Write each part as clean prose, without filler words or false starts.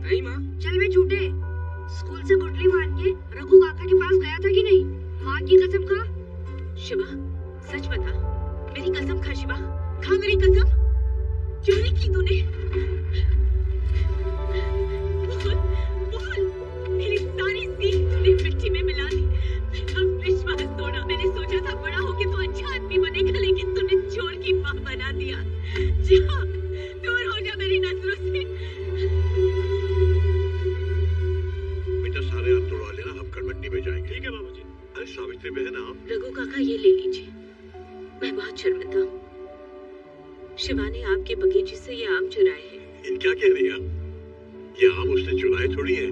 नहीं माँ। चल बे झूठे, स्कूल से गुटली मारनी शिवा ने आपके बगीचे से ये आम चुराए हैं। ये क्या कह रही है आप? ये आम उसने चुराए थोड़ी है,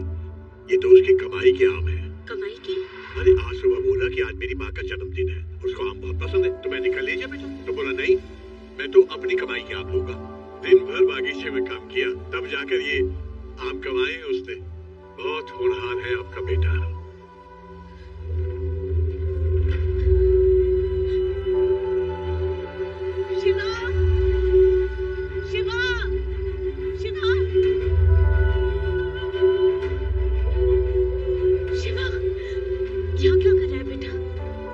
ये तो उसकी कमाई के आम है। कमाई की? अरे आज सुबह बोला कि आज मेरी माँ का जन्मदिन है, उसको आम बहुत पसंद है, तो मैंने कहा ले जा बेटा। तो बोला नहीं, मैं तो अपनी कमाई के आम लूंगा। दिन भर बागीचे में काम किया, तब जाकर ये आम कमाए उसने। बहुत होनहार है आपका बेटा। शिवा, शिवा, शिवा, शिवा, क्या क्या कर रहा है बेटा?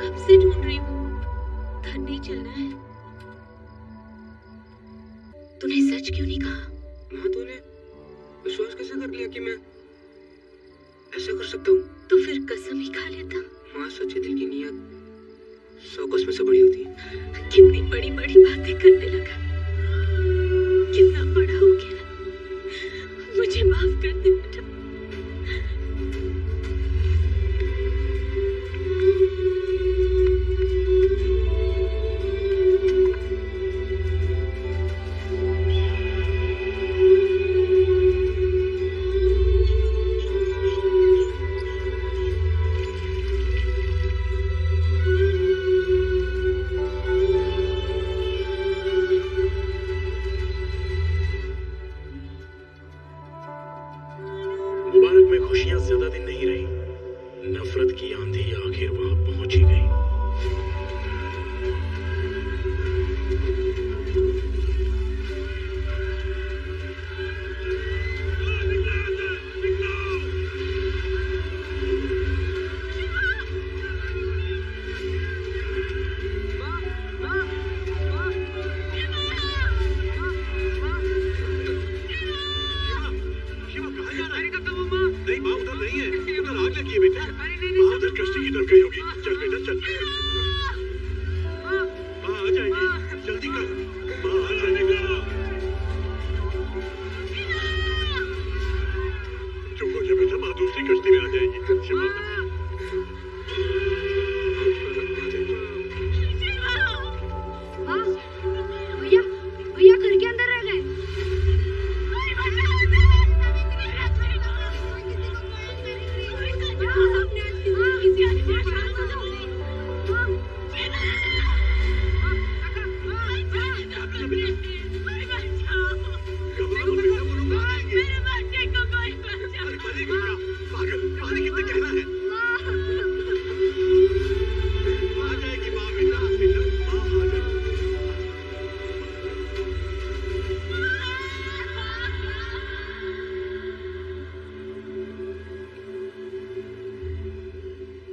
कब से ढूंढ रही हूँ। घर नहीं चलना है? तूने सच क्यों नहीं कहा? माँ, तूने विश्वास कैसे कर लिया कि मैं ऐसा कर सकता हूँ? तो फिर कसम ही खा लेता। माँ, सच्चे दिल की नीयत 100 कसम से बड़ी होती है। कितनी बड़ी बड़ी बातें करने लगा, कितना बड़ा हो गया। मुझे माफ कर दे बेटा। मुबारक में खुशियां ज्यादा दिन नहीं रही। नफरत की आंधी आखिर वहां पहुंच ही गई। नहीं माँ उधर नहीं है, उधर आग लगी है बेटा। माँ उधर कश्ती की तरफ गई होगी। चल बेटा चल। माँ आ जाएगी, जल्दी कर। माँ आ जाएगी। चुप हो जा बेटा, माँ दूसरी कश्ती में आ जाएगी। शिवा भैया, भैया घर के अंदर रह गए। पागल, पानी कितना गहरा है। आ जाएगी माँ बेटा, बेटा माँ आ जाएगी।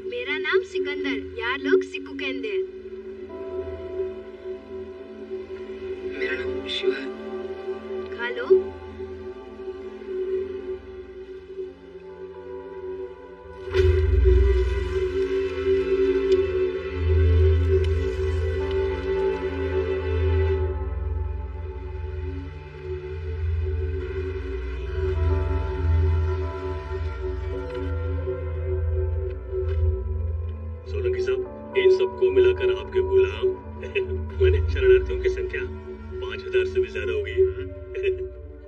मेरा नाम सिकंदर, यार लोग सिक्कू कहते हैं। मेरा नाम शिवा है। खा लो। सोलंकी साहब, इन सबको मिलाकर आपके गुलाम मैंने शरणार्थियों की संख्या 5000 से भी ज्यादा होगी।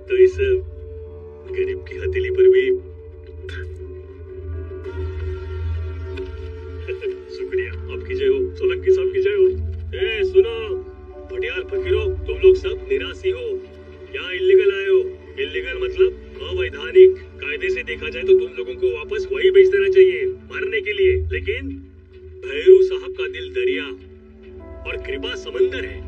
तो इस गरीब की हथेली पर भी शुक्रिया। आपकी जय हो, सोलंकी साहब की जय हो। ए सुनो भटियार फकीरों, तुम लोग सब निराशी हो, यहाँ इल्लीगल आए हो। इल्लीगल मतलब अवैधानिक। कायदे से देखा जाए तो तुम लोगों को वापस वही भेज देना चाहिए मरने के लिए, लेकिन भैरू साहब का दिल दरिया और कृपा समंदर है,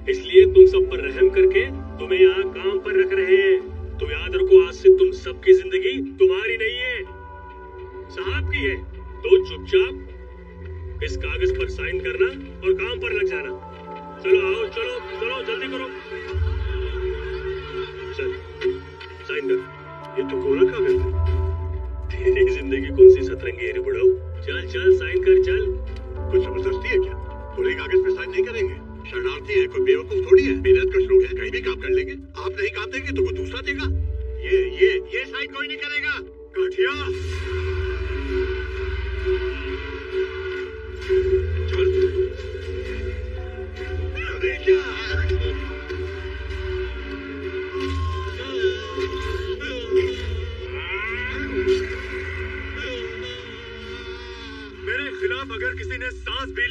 इसलिए तुम सब पर रहम करके तुम्हें यहाँ काम पर रख रहे हैं। तो याद रखो, आज से तुम सबकी जिंदगी तुम्हारी नहीं है, साहब की है। तो चुपचाप इस कागज पर साइन करना और काम पर लग जाना। चलो आओ, चलो चलो जल्दी करो। चल साइन कर। ये तो कोरा कागज है। तेरी जिंदगी कौन सी सतरंगी है रे बुढ़ाऊ। चल चल साइन कर चल। कुछ जबरदस्ती है क्या? पूरे कागज पे साइन नहीं करेंगे। शरणार्थी है, कोई बेवकूफ थोड़ी है। मेहनत कश लोग हैं, कहीं भी काम कर लेंगे। आप नहीं काम देंगे तो कोई दूसरा देगा। ये साइन कोई नहीं करेगा। काठिया चल। अरे क्या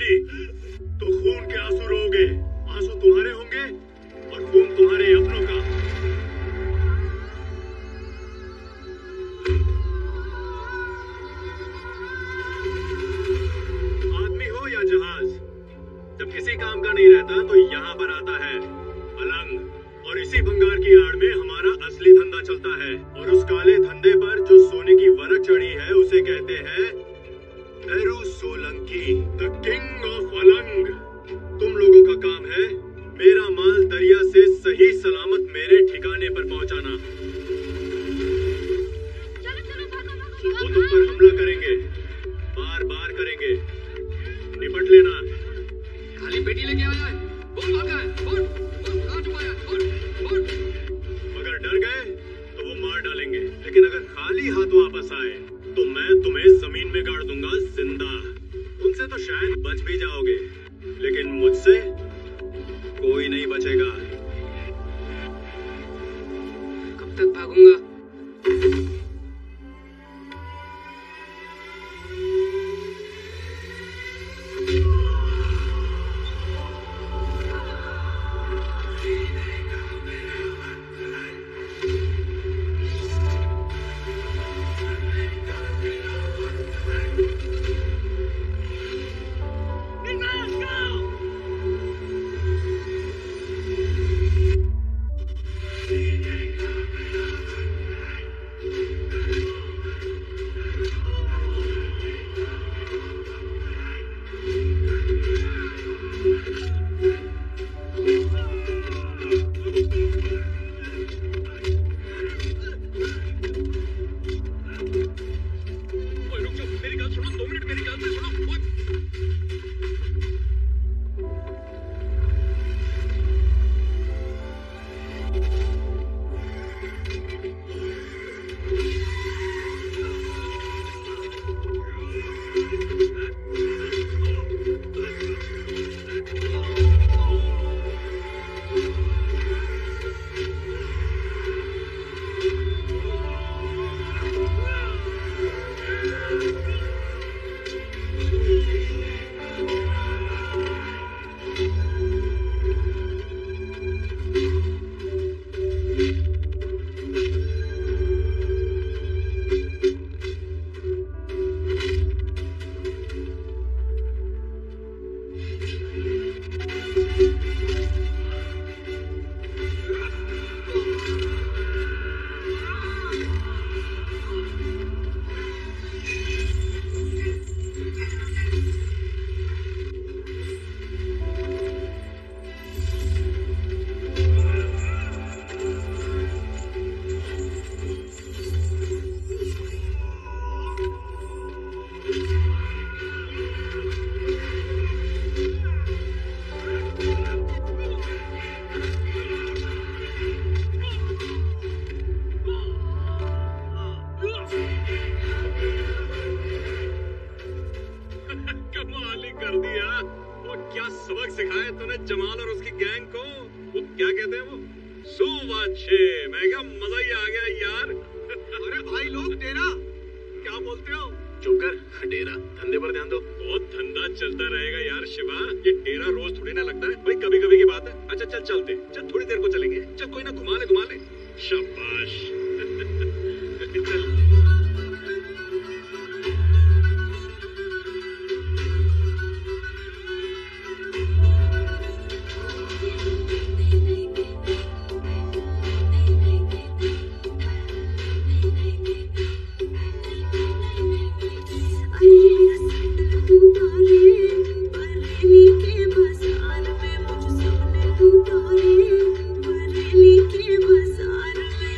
मिली तो खून के आंसू रोगे। आंसू तुम्हारे होंगे और खून तुम्हारे अपनों का। आदमी हो या जहाज, जब किसी काम का नहीं रहता तो यहाँ पर आता है अलंग। और इसी भंगार की आड़ में हमारा असली धंधा चलता है। और उस काले धंधे पर जो सोने की वरख चढ़ी है उसे कहते हैं एरू Solanki, the king of Alang. तुम लोगों का काम है मेरा माल दरिया से सही सलामत मेरे ठिकाने पर पहुंचाना। वो तुम पर हमला करेंगे, बार बार करेंगे, निपट लेना। खाली पेटी लेके आ जाए। बोल भागा है, बोल कहाँ छुपा है, बोल। अगर डर गए तो वो मार डालेंगे, लेकिन अगर खाली हाथ वापस आए तो मैं तुम्हें जमीन में गाड़ दूंगा जिंदा। उनसे तो शायद बच भी जाओगे, लेकिन मुझसे कोई नहीं बचेगा। कब तक भागूंगा? जमाल और उसकी गैंग को वो क्या कहते हैं, वो सुवाछे। मैं क्या मजा ही आ गया यार। अरे भाई लोग डेरा क्या बोलते हो? चुप कर, डेरा धंधे पर ध्यान दो। बहुत धंधा चलता रहेगा यार शिवा, ये डेरा रोज थोड़ी ना लगता है भाई, कभी कभी की बात है। अच्छा चल चलते, चल थोड़ी देर को चलेंगे, चल कोई ना घुमा ले। शाबाश। चल बरेली के बाजार में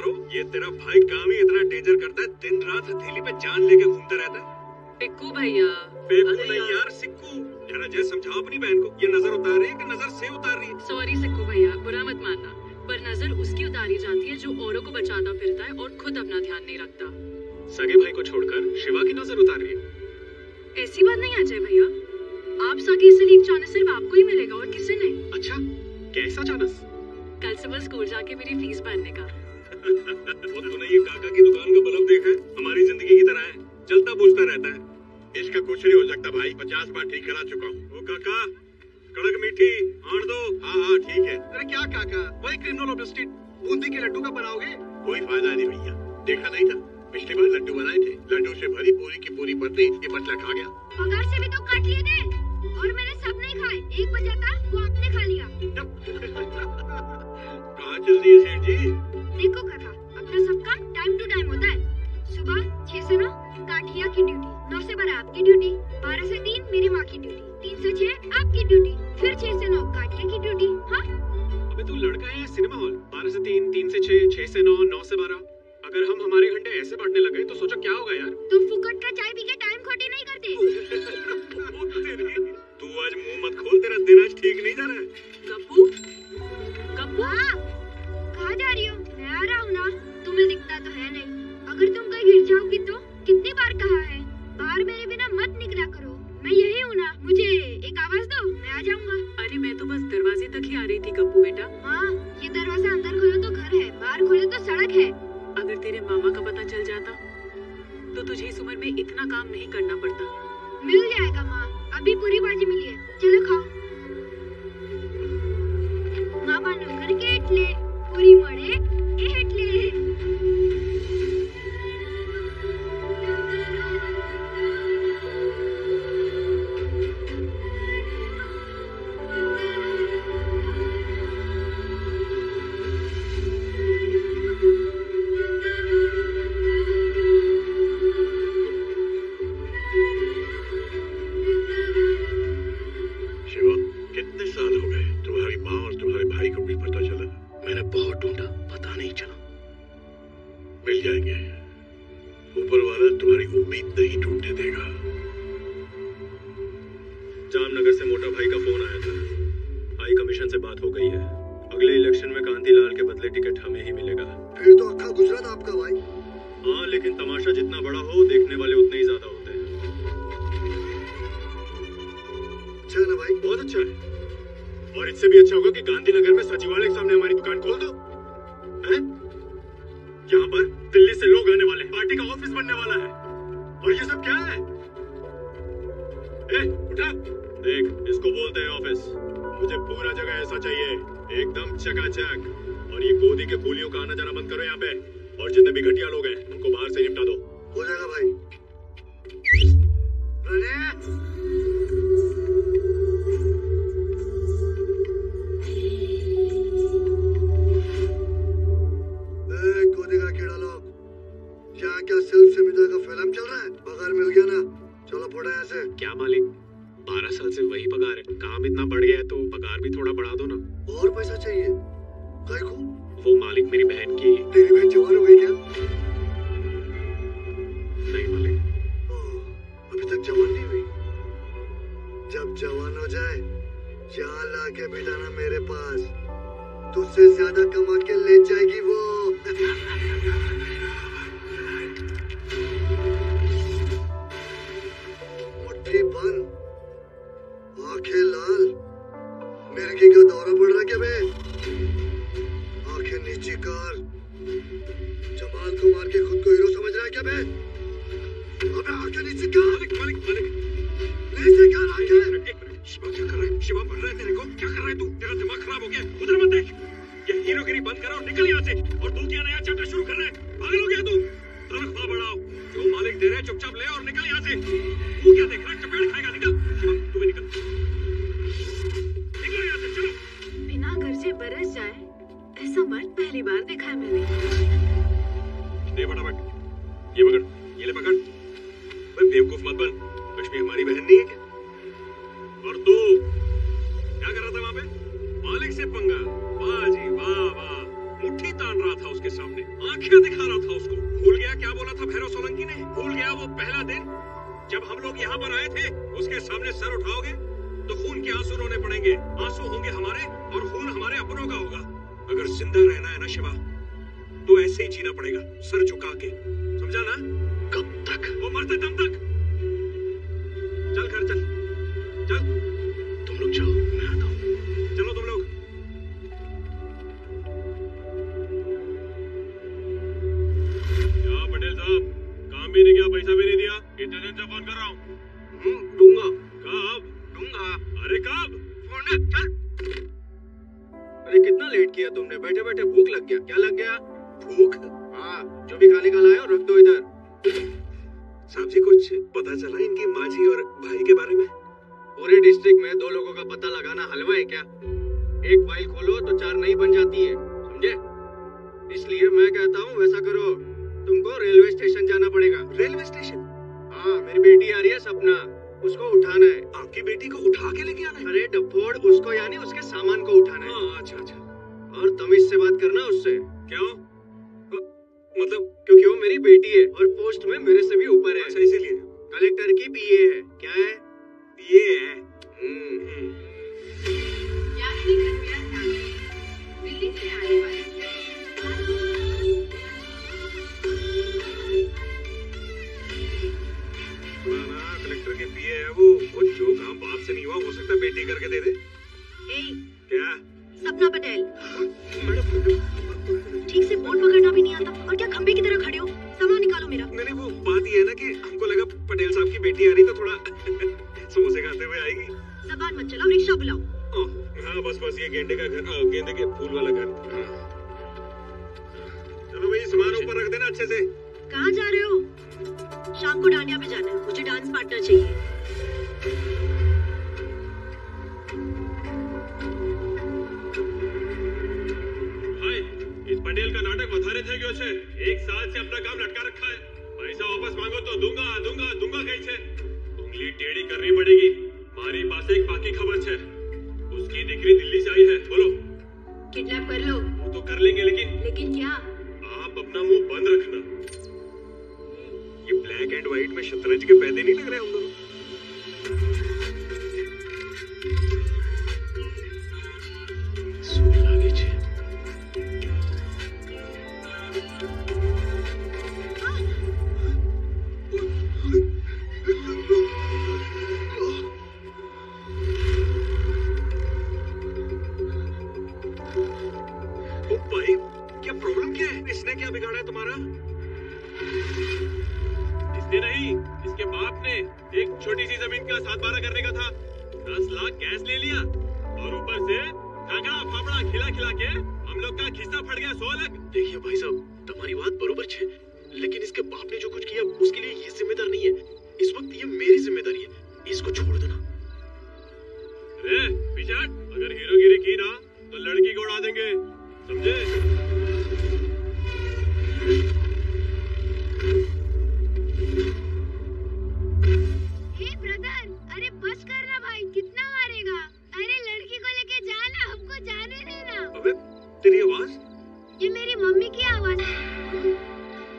मारो, ये तेरा भाई काम ही इतना डेंजर करता है, दिन रात हथेली पे जान लेके घूमता रहता है। टिक्कू भैया, बेवकूफ नहीं यार, सिक्कू। जरा जय समझाओ अपनी बहन को, ये नजर उतार रही है कि नजर से उतार रही है? सॉरी सिक्कू भैया, बुरा मत मानना, पर नजर उसकी उतारी जाती है जो औरों को बचाता फिरता है और खुद अपना ध्यान नहीं रखता। सगे भाई को छोड़कर शिवा की नजर उतार रही है। ऐसी बात नहीं अजय भैया, आप सगे इसलिए एक चांस सिर्फ आपको ही मिलेगा और किसी नहीं। अच्छा, कैसा चानस? कल सुबह स्कूल जाके मेरी फीस भरने का। वो तूने ये काका की दुकान का बल्ब देखा है? हमारी जिंदगी की तरह है, जलता बुझता रहता है। इसका कुछ नहीं हो सकता भाई, 50 बार ठीक करा चुका हूँ। ओ काका, कड़क मीठी आड़ दो। हाँ ठीक है। अरे क्या काका, वही क्रिमिनल ऑफ स्ट्रीट बूंदी के लड्डू का बनाओगे? कोई फायदा नहीं भैया, देखा नहीं था पिछली बार लड्डू बनाए थे, लड्डू से भरी पूरी की पूरी पत्नी ये बचला खा गया। पगार से भी तो काट लिए थे और मैंने सब नहीं खाए, एक बचा था वो आपने खा लिया। कहाँ चल रही है सेठ जी? देखो काका, अपना सब काम टाइम टू टाइम होता है। सुबह 6 से 9 काठिया की ड्यूटी, 9 से 12 आपकी ड्यूटी, 12 से 3 मेरी माँ की ड्यूटी, 3 से 6 आपकी ड्यूटी, फिर 6 से 9 काठिया की ड्यूटी। हाँ अबे तू लड़का है या सिनेमा हॉल? 12 से 3, 3 से 6, 6 से 9, 9 से 12। अगर हम हमारे घंटे ऐसे बांटने लगे तो सोचो क्या होगा यार। तो फुकट का चाय पी के टाइम खोटी नहीं करते। तू आज मुंह मत खोल, तेरा दिन आज ठीक नहीं जा रहा है। गप्पू, गप्पू, हाँ, कहाँ जा रही हो? मैं आ रहा हूँ ना, तुम्हें दिखता तो है नहीं। अगर तुम कहीं गिर जाओगी तो कितनी बार कहा है, बाहर मेरे बिना मत निकला करो। मैं यही हूँ ना, मुझे एक आवाज दो, मैं आ जाऊंगा। अरे मैं तो बस दरवाजे तक ही आ रही थी गप्पू बेटा। हाँ, ये दरवाजा अंदर खोलो तो घर है, बाहर खोलो तो सड़क है। अगर तेरे मामा का पता चल जाता तो तुझे इस उम्र में इतना काम नहीं करना पड़ता। मिल जाएगा माँ, अभी पूरी भाजी मिली है, चलो खाओ। माँ बानो करके एटले, पूरी मड़े एटले। शिवा, कितने साल हो गए तुम्हारी माँ और तुम्हारे भाई को भी पता चला? मैंने बहुत ढूंढा, पता नहीं चला। मिल जाएंगे, ऊपर वाला तुम्हारी उम्मीद नहीं टूटने देगा। जामनगर से मोटा भाई का फोन आया था, हाई कमीशन से बात हो गई है। अगले इलेक्शन में कांतीलाल के बदले टिकट हमें ही मिलेगा। फिर तो अक्का गुजरात आपका भाई। हाँ, लेकिन तमाशा जितना बड़ा हो, देखने वाले उतने ही ज्यादा होते हैं। अच्छा है ना भाई? बहुत अच्छा है, और इससे भी अच्छा होगा कि गांधीनगर में सचिवालय के सामने हमारी दुकान खोल दो। हैं? यहाँ पर दिल्ली से लोग आने वाले, पार्टी का ऑफिस बनने वाला है, और ये सब क्या है? उठा, देख, इसको बोलते हैं ऑफिस। मुझे पूरा जगह ऐसा चाहिए, एकदम चकाचक। और ये गोदी के कूलियों का आना जाना बंद करो यहाँ पे, और जितने भी घटिया लोग हैं उनको बाहर से निपटा दो। हो जाएगा भाई। गोदी का कीड़ा लोग, यहाँ क्या सिल्क से मिटा का फिल्म चल रहा है? पगार मिल गया ना, चलो फोड़ा यहाँ से। क्या मालिक, 12 साल से वही पगार है, काम इतना बढ़ गया है तो पगार भी थोड़ा बढ़ा दो ना। और पैसा चाहिए? काय को? वो मालिक मेरी बहन की। तेरी बहन जवान हो गई क्या? नहीं मालिक। अभी तक जवान नहीं हुई। जब जवान हो जाए, यहाँ लाके बिठाना मेरे पास, तुझसे ज्यादा कमा के ले जाएगी वो। मुट्ठी बंद, आंखें लाल, मिर्गी का दौरा पड़ रहा क्या बे? आंखें नीची कर, जमाल को मार के खुद को हीरो समझ रहा है क्या बे? अबे आंखें नीची कर। मालिक मालिक मालिक, नीचे कर आंखें। शिवा क्या कर रहा है? शिवा पढ़ रहा है तेरे को? क्या कर रहा है तू? तेरा दिमाग खराब हो गया, उधर मत देख। ये हीरोगिरी बंद करो, निकल यहाँ से। और तू क्या नया चैप्टर शुरू कर रहा है? पागल हो गया तू? तनख्वाह बढ़ाओ, जो मालिक दे रहे हैं चुपचाप ले और निकल यहाँ से। तू क्या देख रहा है? चपेट खाएगा, निकल। शिवा, तू भी निकल, निकलो यहाँ से, चलो। बिना घर से बरस जाए ऐसा मर्द पहली बार देखा है मैंने। दे फटाफट, ये पकड़, ये ले पकड़। भाई बेवकूफ मत बन, लक्ष्मी हमारी बहन नहीं है क्या? और तू क्या कर रहा था वहाँ पे? मालिक से पंगा? वाह जी वाह वाह, मुट्ठी तान रहा था उसके सामने, आंख क्या दिखा रहा था उसको? भूल गया क्या बोला था भैरव सोलंकी ने? भूल गया वो पहला दिन जब हम लोग यहाँ पर आए थे? उसके सामने सर उठाओगे तो खून के आंसू रोने पड़ेंगे। आंसू होंगे हमारे और खून हमारे अपनों का होगा। अगर जिंदा रहना है ना शिवा, तो ऐसे ही जीना पड़ेगा, सर झुका के, समझा ना? कब तक? वो मरते दम तक। चल घर चल, चल। तुम लोग जाओ, मैं आता हूँ। चलो तुम लोग। क्या पटेल साहब, काम भी नहीं किया, पैसा भी नहीं दिया, कितने दिन से फोन कर रहा हूँ? दूंगा। कब दूंगा। अरे कब? फोन चल। अरे कितना लेट किया तुमने? बैठे बैठे भूख लग गया। क्या लग गया? भूख? हाँ, जो भी खाने का लाए हो रख दो इधर। साहब जी, कुछ पता चला इनकी माँ जी और भाई के बारे में? पूरे डिस्ट्रिक्ट में 2 लोगों का पता लगाना हलवा है क्या? एक फाइल खोलो तो 4 नई बन जाती है, समझे? इसलिए मैं कहता हूँ वैसा करो, तुमको रेलवे स्टेशन जाना पड़ेगा। Railway station? हाँ, मेरी बेटी आ रही है सपना, उसको उठाना है। आपकी बेटी को उठा के लेके आना है? अरे डफोड़, उसको यानी उसके सामान को उठाना है। हाँ, अच्छा अच्छा। और तमीज से बात करना उससे। क्यों? मतलब? क्योंकि वो मेरी बेटी है और पोस्ट में मेरे से भी ऊपर है। अच्छा, इसीलिए। कलेक्टर की पीए है। क्या है? ये है। दिल्ली से आने वाली कलेक्टर के पीए है वो जो काम बाप से नहीं हुआ, हो सकता है बेटी करके दे दे। क्या? सपना पटेल, मैडम, ठीक से फोन पकड़ना भी नहीं आता और क्या खंबे की तरह खड़े हो? सामान निकालो मेरा। नहीं, वो बात ये है ना कि हमको लगा पटेल साहब की बेटी आ रही तो थोड़ा समोसे खाते हुए आएगी। सामान मत चलाओ, रिक्शा बुलाओ। हाँ, बस ये गेंदे का घर, गेंदे के फूल वाला घर। चलो भाई, सामान ऊपर रख देना अच्छे से। कहाँ जा रहे हो? शाम को डांडिया पे जाना है, मुझे डांस पार्टनर चाहिए। इस पटेल का नाटक વધારે થઈ ગયો છે। 1 साल से अपना काम लटका रखा है। पैसा वापस मांगो तो दूंगा दूंगा दूंगा कहीं से। उंगली टेढ़ी करनी पड़ेगी। मारी पास एक बाकी खबर है, उसकी दिक्री दिल्ली से आई है। बोलो। किडनैप कर लो। वो तो कर लेंगे, लेकिन क्या? आप अपना मुंह बंद रखना। ये ब्लैक एंड व्हाइट में शतरंज के पैदे नहीं लग रहे हम दोनों? सूर लागे छे। भाई, क्या प्रॉब्लम क्या है? इसने क्या बिगाड़ा है तुम्हारा? इसने नहीं, इसके बाप ने। एक छोटी सी जमीन का 7-12 करने का था, 10 लाख कैश ले लिया और ऊपर से झगड़ा फाफड़ा खिला खिला के हम लोग का खिस्सा फट गया 100 लाख। देखिए भाई साहब, तुम्हारी बात बरोबर छे, लेकिन इसके बाप ने जो कुछ किया उसके लिए ये जिम्मेदार नहीं है। इस वक्त ये मेरी जिम्मेदारी है, इसको छोड़ देना। अरे पिछाड़, अगर हीरोगिरी की ना तो लड़की को उड़ा देंगे, समझे? ब्रदर, अरे बस करना भाई, कितना मारेगा? अरे लड़की को लेके जाना, हमको जाने देना। अबे तेरी आवाज? ये मेरी मम्मी की आवाज है।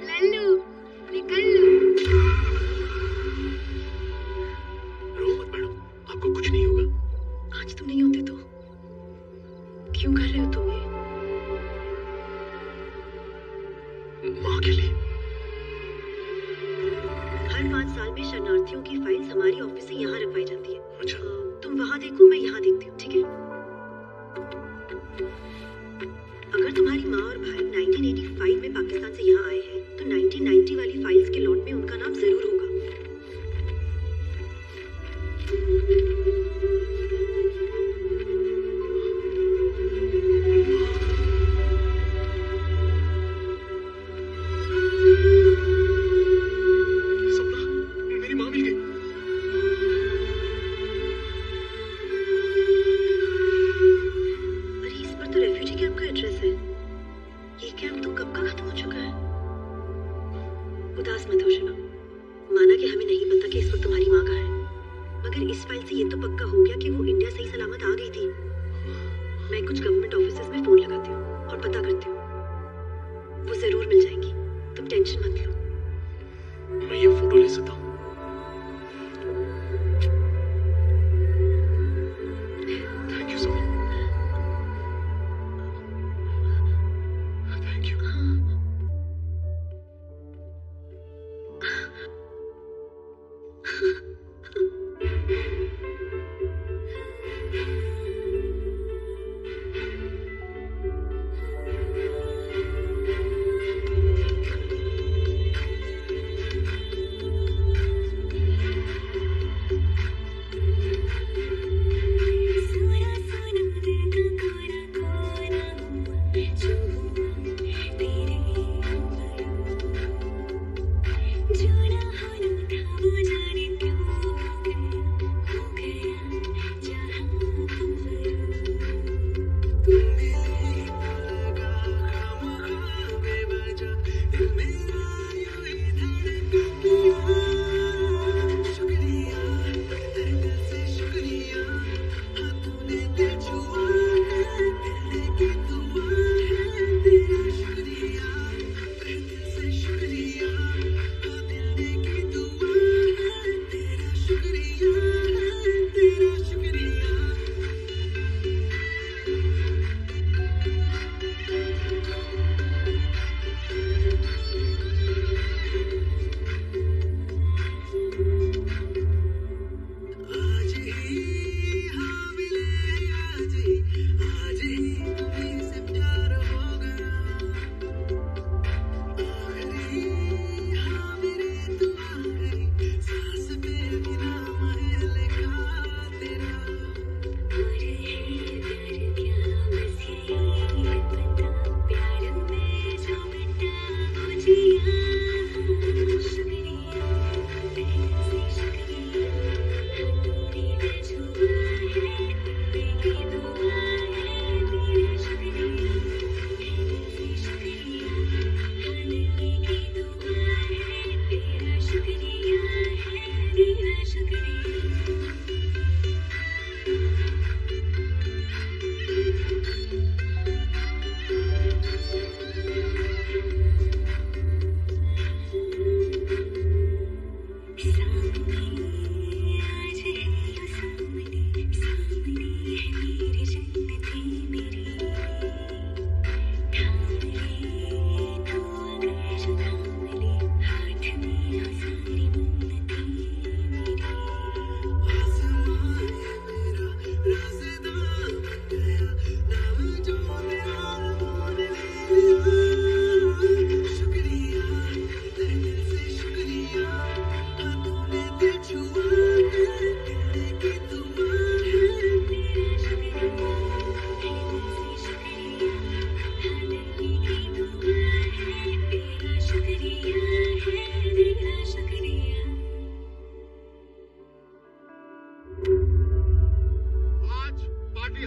लल्लू, निकल लो। रो मत मैडम, आपको कुछ नहीं होगा। आज तुम नहीं होते तो क्यों कर रहे हो तुम ये? माँ के लिए। हर 5 साल में शरणार्थियों की फाइल्स हमारी ऑफिस से यहाँ रखवाई जाती है। अच्छा। तुम वहाँ देखो, मैं यहाँ देखती हूँ, ठीक है? अगर तुम्हारी माँ और भाई 1985 में पाकिस्तान से यहाँ आए हैं, तो 1990 वाली फाइल्स के लॉट में उनका नाम जरूर होगा। उदास मत हो शिवा। माना कि हमें नहीं पता कि इस वक्त तुम्हारी माँ कहाँ है, मगर इस फाइल से ये तो पक्का हो गया कि वो इंडिया सही सलामत आ गई थी। मैं कुछ गवर्नमेंट ऑफिसेज में फोन लगाती हूँ और पता करती हूँ, वो जरूर मिल जाएंगी, तुम टेंशन मत लो। मैं ये फोटो ले सकता हूँ? Thank you so much. Thank you.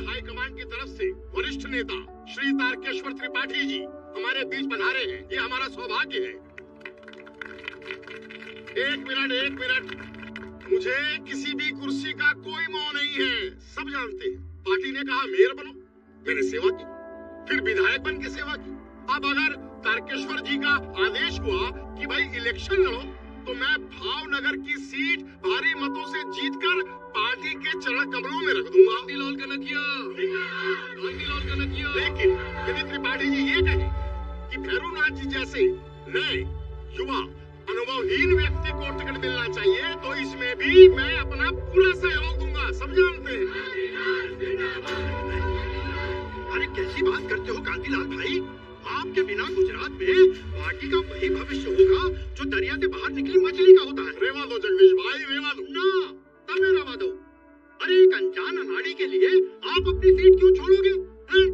High command की तरफ से वरिष्ठ नेता श्री तारकेश्वर त्रिपाठी जी हमारे बीच पधारे हैं। ये हमारा सौभाग्य है। एक मिनट, मुझे किसी भी कुर्सी का कोई मोह नहीं है, सब जानते हैं। पार्टी ने कहा मेयर बनो, मैंने सेवा की, फिर विधायक बन के सेवा की। अब अगर तारकेश्वर जी का आदेश हुआ कि भाई इलेक्शन लड़ो, तो मैं भावनगर की सीट भारी मतों से जीतकर पार्टी के चरण कमलों में रख दूंगा। लाल कनकिया। लेकिन यदि त्रिपाठी जी ये कहे कि भैरवनाथ जी जैसे नए युवा अनुभवहीन व्यक्ति को टिकट मिलना चाहिए, तो इसमें भी मैं अपना पूरा सहयोग दूंगा, सब जानते हैं। अरे कैसी बात करते हो कांतिलाल भाई? आपके बिना गुजरात में पार्टी का वही भविष्य होगा जो दरिया से बाहर निकली मछली का होता है। रेवा दो जगदीश भाई, रेवा दो ना, तब रेवा दो। अरे एक अनजान अनाड़ी के लिए आप अपनी सीट क्यों छोड़ोगे? हैं?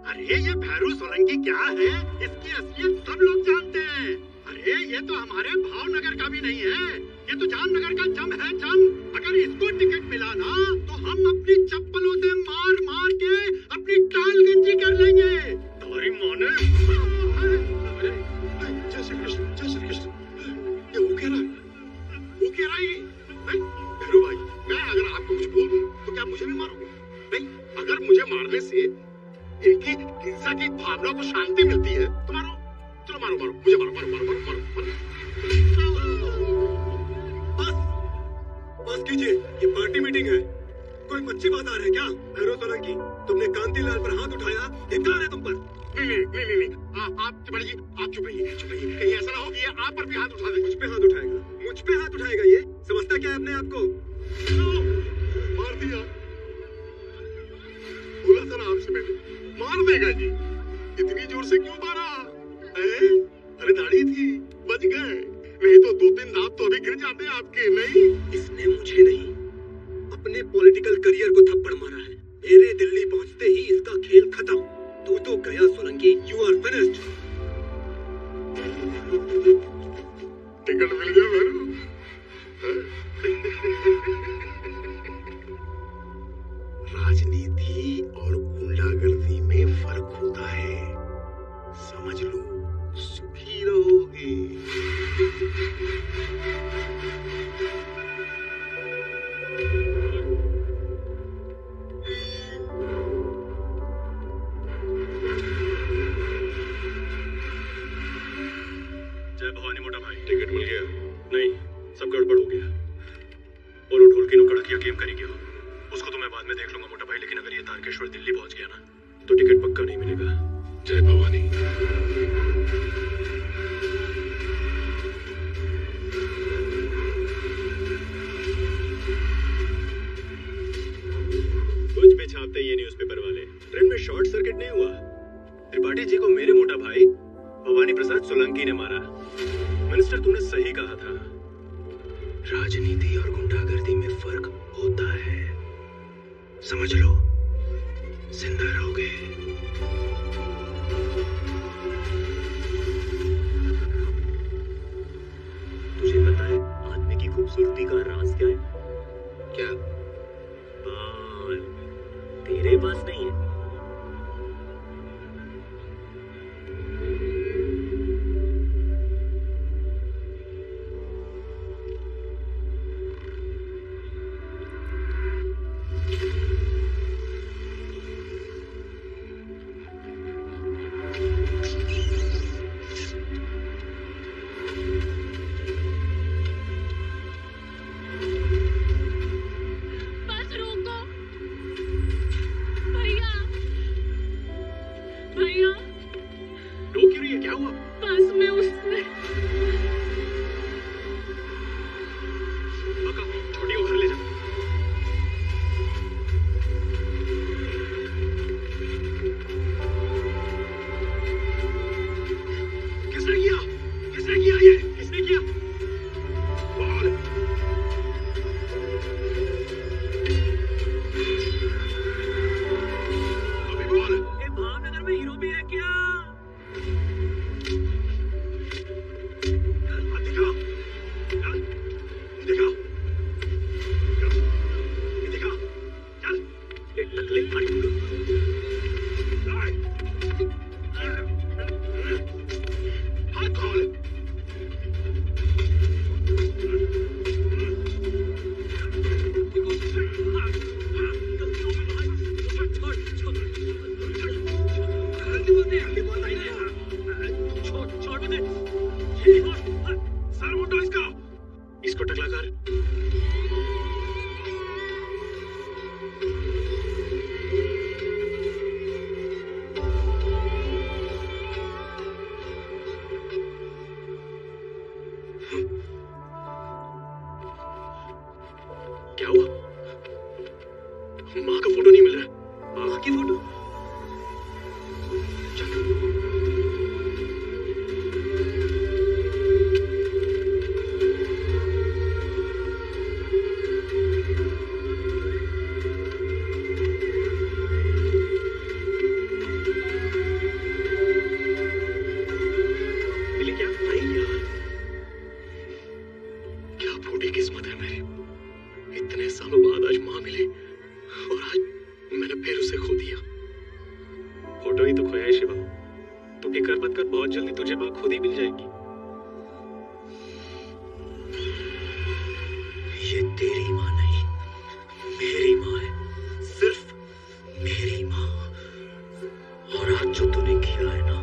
अरे ये भैरू सोलंकी क्या है, इसकी असलियत सब लोग जानते हैं। अरे ये तो हमारे भावनगर का भी नहीं है, ये तो जामनगर का जम है, जम। अगर इसको टिकट मिला ना, तो हम अपनी चप्पलों से मार मार के अपनी टाल गंजी कर लेंगे। तुम्हारी माँ ने जय श्री कृष्ण। ये वो कह रहा है ये भैरू भाई, मैं अगर आपको कुछ बोल दूं तो क्या मुझे भी मारोगे? नहीं, अगर मुझे मारने से इनकी हिंसा की भावना को शांति मिलती है तो मारो, चलो मारो। मर मर मर मर मर मर। बस कीजिए, ये पार्टी मीटिंग है। कोई मच्छी बाजार है क्या? भैरव सोलंकी, तुमने कांतिलाल पर हाथ उठाया, धिक्कार है तुम पर। नहीं, आप तिवारी जी, आप चुप रहिए। कहीं ऐसा ना हो कि ये आप पर भी हाथ उठा दे। मुझ पे हाथ उठाएगा? मुझ पे हाथ उठाएगा? ये समझता क्या है अपने आप को? मार दिया, बोला था ना आपसे मैंने, मार देगा जी। इतनी जोर से क्यों मारा? अरे दाढ़ी थी, बच गए, नहीं तो 2-3 दांत तो अभी गिर जाते आपके। नहीं, इसने मुझे नहीं, अपने पॉलिटिकल करियर को थप्पड़ मारा है। मेरे दिल्ली पहुंचते ही इसका खेल खत्म। तू तो गया Solanki, you are finished. Ticket मिल गया भैरू। राजनीति और गुंडागर्दी में फर्क होता है, समझ लो, सुखी रहोगे। जय भवानी मोटा भाई। टिकट मिल गया? नहीं, सब गड़बड़ हो गया। बोलो ढोलकी नो कड़किया गेम करेंगे हो, उसको तो मैं बाद में देख लूंगा मोटा भाई, लेकिन अगर ये तारकेश्वर दिल्ली पहुंच गया ना तो टिकट पक्का नहीं मिलेगा। जय भवानी। कुछ भी छापते ये न्यूज़पेपर वाले। ट्रेन में शॉर्ट सर्किट नहीं हुआ, त्रिपाठी जी को मेरे मोटा भाई भवानी प्रसाद सोलंकी ने मारा। मिनिस्टर, तुमने सही कहा था, राजनीति और गुंडागर्दी में फर्क होता है, समझ लो, जिंदा रहोगे। तुझे पता है आदमी की खूबसूरती का राज क्या है? क्या? बाल। तेरे पास नहीं है। बस रोको भैया, भैया रो क्यों रही है? क्या हुआ? बस में उसने पक्का छोटी को घर ले जा। किसने किया? किसने किया ये? किसने किया? बोल। अभी बोल। ये भावनगर में हीरो भी है क्या? दिखा, दिखा, दिखा, चल। ले ले गाड़ी। हाथ खोल। सर मुंडो इसका। इसको टकला कर। क्या हुआ? माँ का फोटो नहीं मिल रहा है। माँ की फोटो? मिली क्या? नहीं यार, क्या फूटी किस्मत है मेरी। इतने सालों बाद आज माँ मिली और आज मैंने फिर उसे खो दिया। फोटो ही तो खोया है शिवा, तू फिक्र मत कर, बहुत जल्दी तुझे माँ खुद ही मिल जाएगी। ये तेरी माँ नहीं, मेरी माँ है, सिर्फ मेरी माँ। और आज जो तूने किया है ना,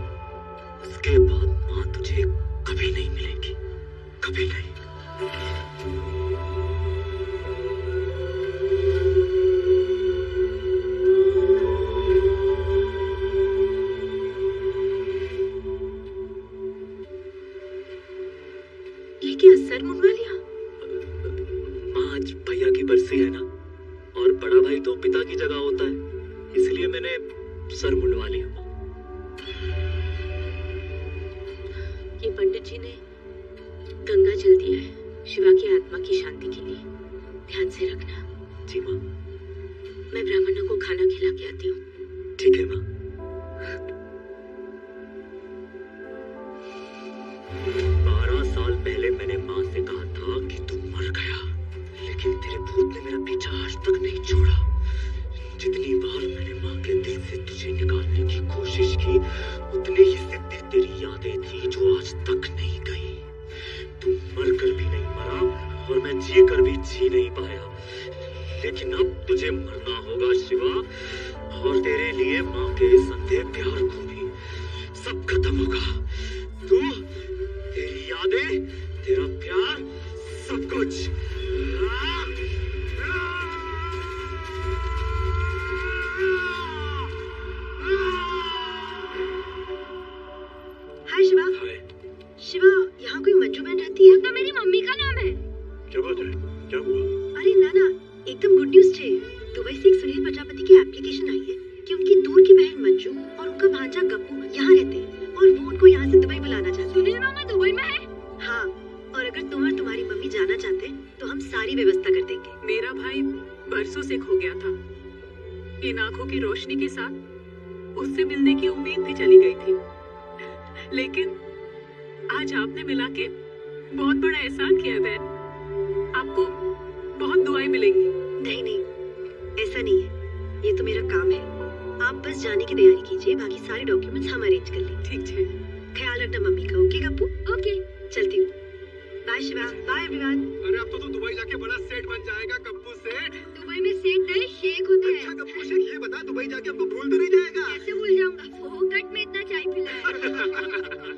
उसके बाद माँ तुझे ये क्या सर मुंडवा लिया? माँ आज भैया की बरसी है ना, और बड़ा भाई तो पिता की जगह होता है, इसलिए मैंने सर मुंडवा लिया। ये पंडित जी ने गंगा जल दिया है शिवा की आत्मा की शांति के लिए, ध्यान से रखना। जी माँ। मैं ब्राह्मणों को खाना खिला के आती हूँ। ठीक है माँ। 12 साल पहले मैंने माँ से कहा था कि तू मर गया, लेकिन तेरे भूत ने मेरा पीछा आज तक नहीं छोड़ा। जितनी बार मैंने माँ के दिल से तुझे निकालने की कोशिश की, उतनी ही सिद्धि तेरी यादें थी जो आज तक नहीं गई। तू मर कर भी नहीं मरा और मैं जी कर भी जी नहीं पाया, लेकिन अब तुझे मरना होगा शिवा, और तेरे लिए माँ के संधे प्यार को भी सब खत्म होगा। तू, तेरी यादें, तेरा प्यार, सब कुछ। हाय शिवा। हाय। शिवा, यहाँ कोई मंजू बहन रहती है? तो मेरी मम्मी का नाम है। क्या बात है, क्या हुआ? अरे नाना, एकदम गुड न्यूज छे। दुबई से एक सुनील प्रजापति की एप्लीकेशन आई है कि उनकी दूर की बहन मंजू और उनका भांजा गप्पू यहाँ रहते हैं और वो उनको यहाँ से दुबई बुलाना चाहते हैं। सुनील मामा दुबई में है? हाँ, और अगर तुम और तुम्हारी मम्मी जाना चाहते हैं तो हम सारी व्यवस्था कर देंगे। मेरा भाई बरसों से खो गया था। इन आंखों की रोशनी के साथ उससे मिलने की उम्मीद भी चली गई थी, लेकिन आज आपने मिला के बहुत बड़ा एहसान किया बहन। आपको बहुत दुआएं मिलेंगी। नहीं नहीं, ऐसा नहीं है, ये तो मेरा काम है। आप बस जाने की तैयारी कीजिए, बाकी सारे डॉक्यूमेंट्स हम अरेंज कर लेंगे। ठीक है। ख्याल रखना मम्मी का। ओके गप्पू? ओके, चलती हूँ। Bye Shiva, bye everyone. अरे अब तो तू दुबई जाके बड़ा सेठ बन जाएगा, गप्पू सेठ। दुबई में सेठ नहीं शेख होते हैं। अच्छा गप्पू शेठ, ये बता दुबई जाके हमको भूल तो नहीं जाएगा? कैसे भूल जाऊंगा, फोकट में इतना चाय पिलाया।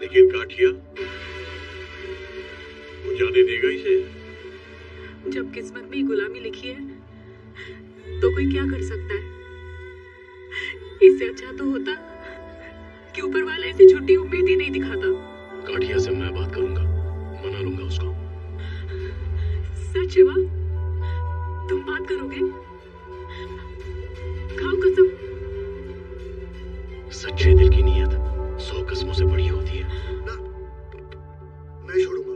लेकिन काठिया, वो जाने देगा इसे? जब किस्मत में गुलामी लिखी है तो कोई क्या कर सकता है। इससे अच्छा तो होता कि ऊपर वाला ऐसी छोटी उम्मीद ही नहीं दिखाता। काठिया से मैं बात करूंगा, मना लूंगा उसको। सच शिवा, तुम बात करोगे? खाओ कसम। सच्चे दिल की नीयत 100 कसमों से बड़ी होती है। ना, नहीं छोड़ूंगा।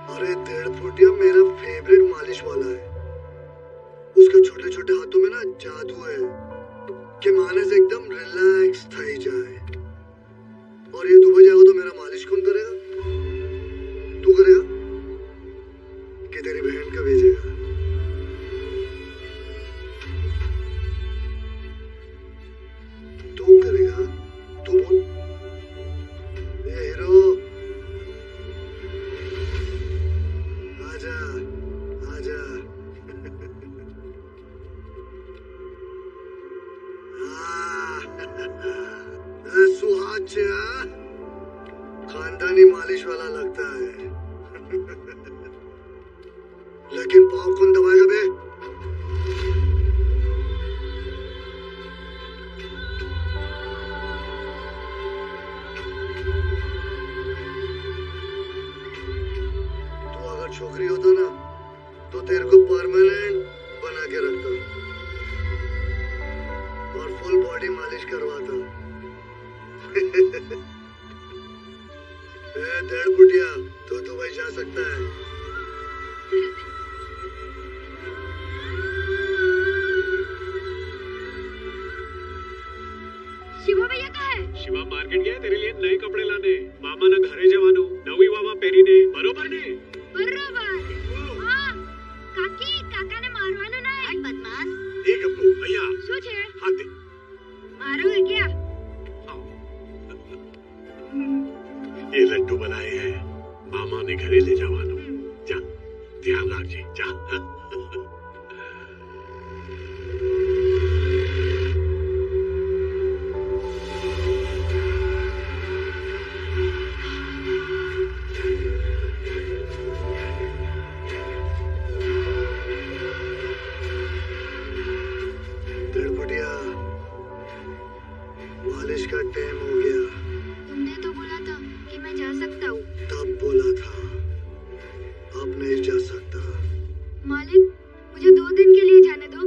अरे 1.5 फुटिया मेरा फेवरेट मालिश वाला है। उसके छोटे छोटे हाथों में ना जादू है कि माने से एकदम रिलैक्स थई जाए। और ये दुबई जाएगा तो मेरा मालिश कौन करेगा? तू करेगा कि तेरी बहन का भेजेगा? तू करेगा? तू बोल। ए हीरो, आजा आजा। सुहाग खानदानी मालिश वाला लगता है। लेकिन पाँव कौन दबाएगा बे? तू अगर छोकरी होता ना तो तेरे को परमानेंट बना के रखता और फुल बॉडी मालिश करवाता। 1.5 फुटिया तो दुबई जा सकता है। शिवा भैया कहाँ है? शिवा मार्केट गया तेरे लिए नए कपड़े लाने। मामा ना घरे जवानो नवी वामा पेरी ने बरोबर ने? बरोबर। हाँ, काकी काका ने मारवानो नहीं। बदमाश। एक गप्पू भैया, શું છે? हाथ दे। मारोगे क्या? ये लड्डू बनाए हैं, मामा ने घरे ले जवानो। जा, ध्यान रखिए, जा। मालिश का टाइम हो गया। तुमने तो बोला था कि मैं जा सकता हूँ। तब बोला था मालिक, मुझे 2 दिन के लिए जाने दो।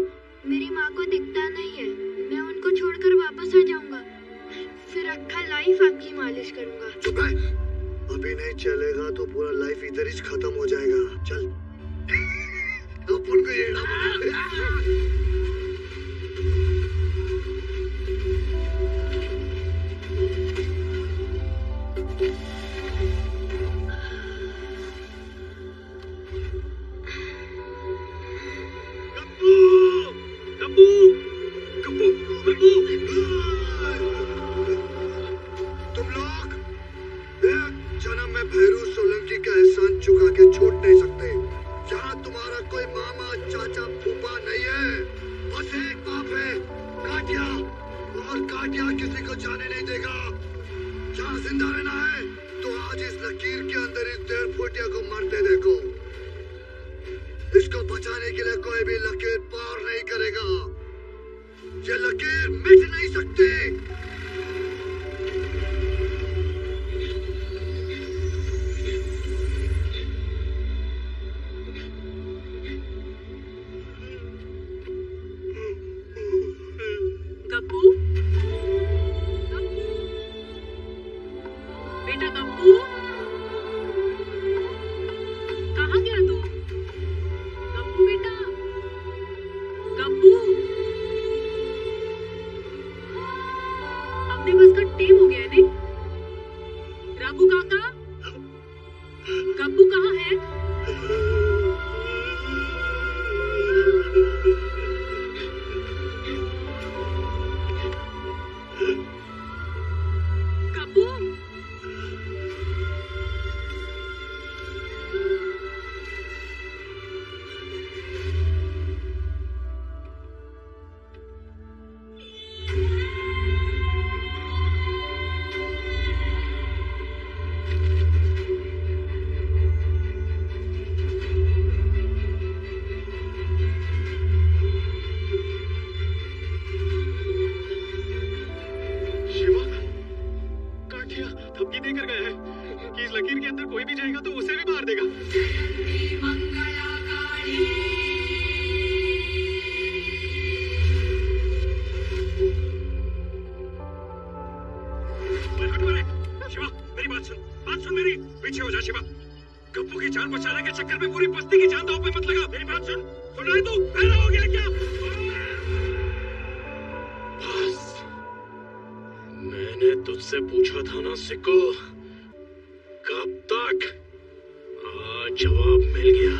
मेरी माँ को दिखता नहीं है। मैं उनको छोड़कर वापस आ जाऊंगा। फिर अक्खा लाइफ आपकी मालिश करूंगा। चुप है। अभी नहीं चलेगा तो पूरा लाइफ इधर ही खत्म हो जाएगा। चल। अपन को ये तुम लोग एक जन्म में भैरू सोलंकी का एहसान चुका के छूट नहीं सकते। यहाँ तुम्हारा कोई मामा चाचा फूफा नहीं है, बस एक बाप है, काटिया। और काटिया किसी को जाने नहीं देगा। जहाँ जिंदा रहना है तो आज इस लकीर के अंदर इस 1.5 फुटिया को मरते देखो। इसको बचाने के लिए कोई भी लकीर पार नहीं करेगा। ये लकीर मिट नहीं सकती। गप्पू, बेटा गप्पू, कहाँ गया तू? गप्पू बेटा, गप्पू, अपने बस का टेम हो गया है ने? राघु काका, गप्पू कहाँ है? गप्पू, शिवा, काटिया धमकी देकर गया है कि इस लकीर के अंदर कोई भी जाएगा तो उसे भी मार देगा। शिवा, मेरी बात सुन मेरी। पीछे हो जा शिवा। गप्पू की जान बचाने के चक्कर में पूरी बस्ती की जान दांव पे मत लगा। मेरी बात सुन रहा है तू? बहरा हो गया क्या? बस, मैंने तुझसे पूछा था ना सिक्को, कब तक? आज जवाब मिल गया।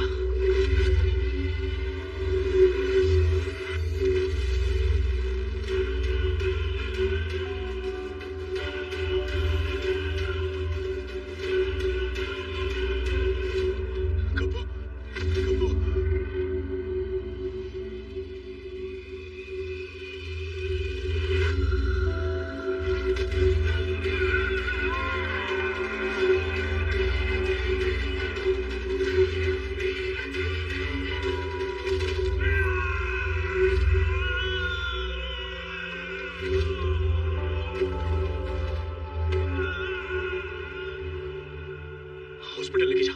हॉस्पिटल लेके जा।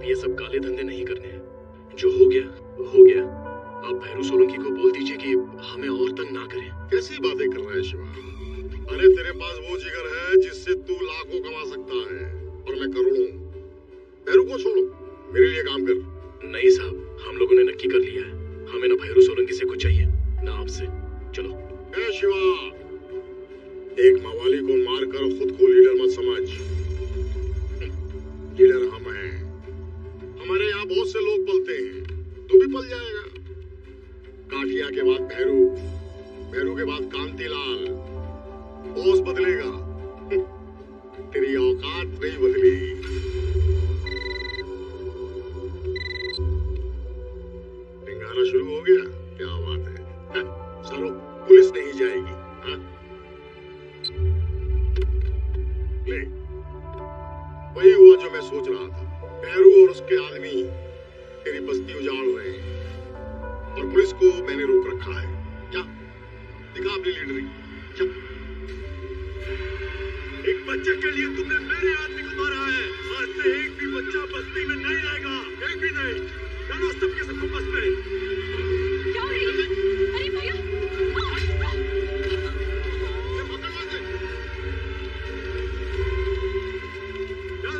अब ये सब काले धंधे नहीं करने हैं। जो हो गया हो गया। आप भैरू सोलंकी को बोल दीजिए कि हमें और तंग ना करें। कैसी बातें कर रहा है शिवा? अरे तेरे पास वो जिगर है जिससे तू लाखों कमा सकता है और मैं करोड़ों। भैरू को छोड़ो, मेरे लिए काम कर। नहीं साहब, हम लोगों ने नक्की कर लिया है, हमें ना भैरू सोलंकी से कुछ चाहिए ना आपसे। चलो। ए शिवा, एक मवाली को मारकर खुद को लीडर मत समझ। लीडर हम हैं। हमारे यहाँ बहुत से लोग पलते हैं, तू भी पल जाएगा। काठिया के बाद भैरू, भैरू के बाद कांतिलाल। बॉस बदलेगा, तेरी औकात नहीं बदली। टिंगाना शुरू हो गया, क्या बात है। चलो, पुलिस नहीं जाएगी। हाँ? ले, वही हुआ जो मैं सोच रहा था। भैरू और उसके आदमी तेरी बस्ती उजाड़ रहे हैं और पुलिस को मैंने रोक रखा है। क्या दिखा अपनी लीडरी। क्या एक बच्चे के लिए तुमने मेरे आदमी को मारा है। आज से एक भी बच्चा बस्ती में नहीं रहेगा, एक भी नहीं। डालो सबके सबको बस में। क्या हो रही है? अरे भैया,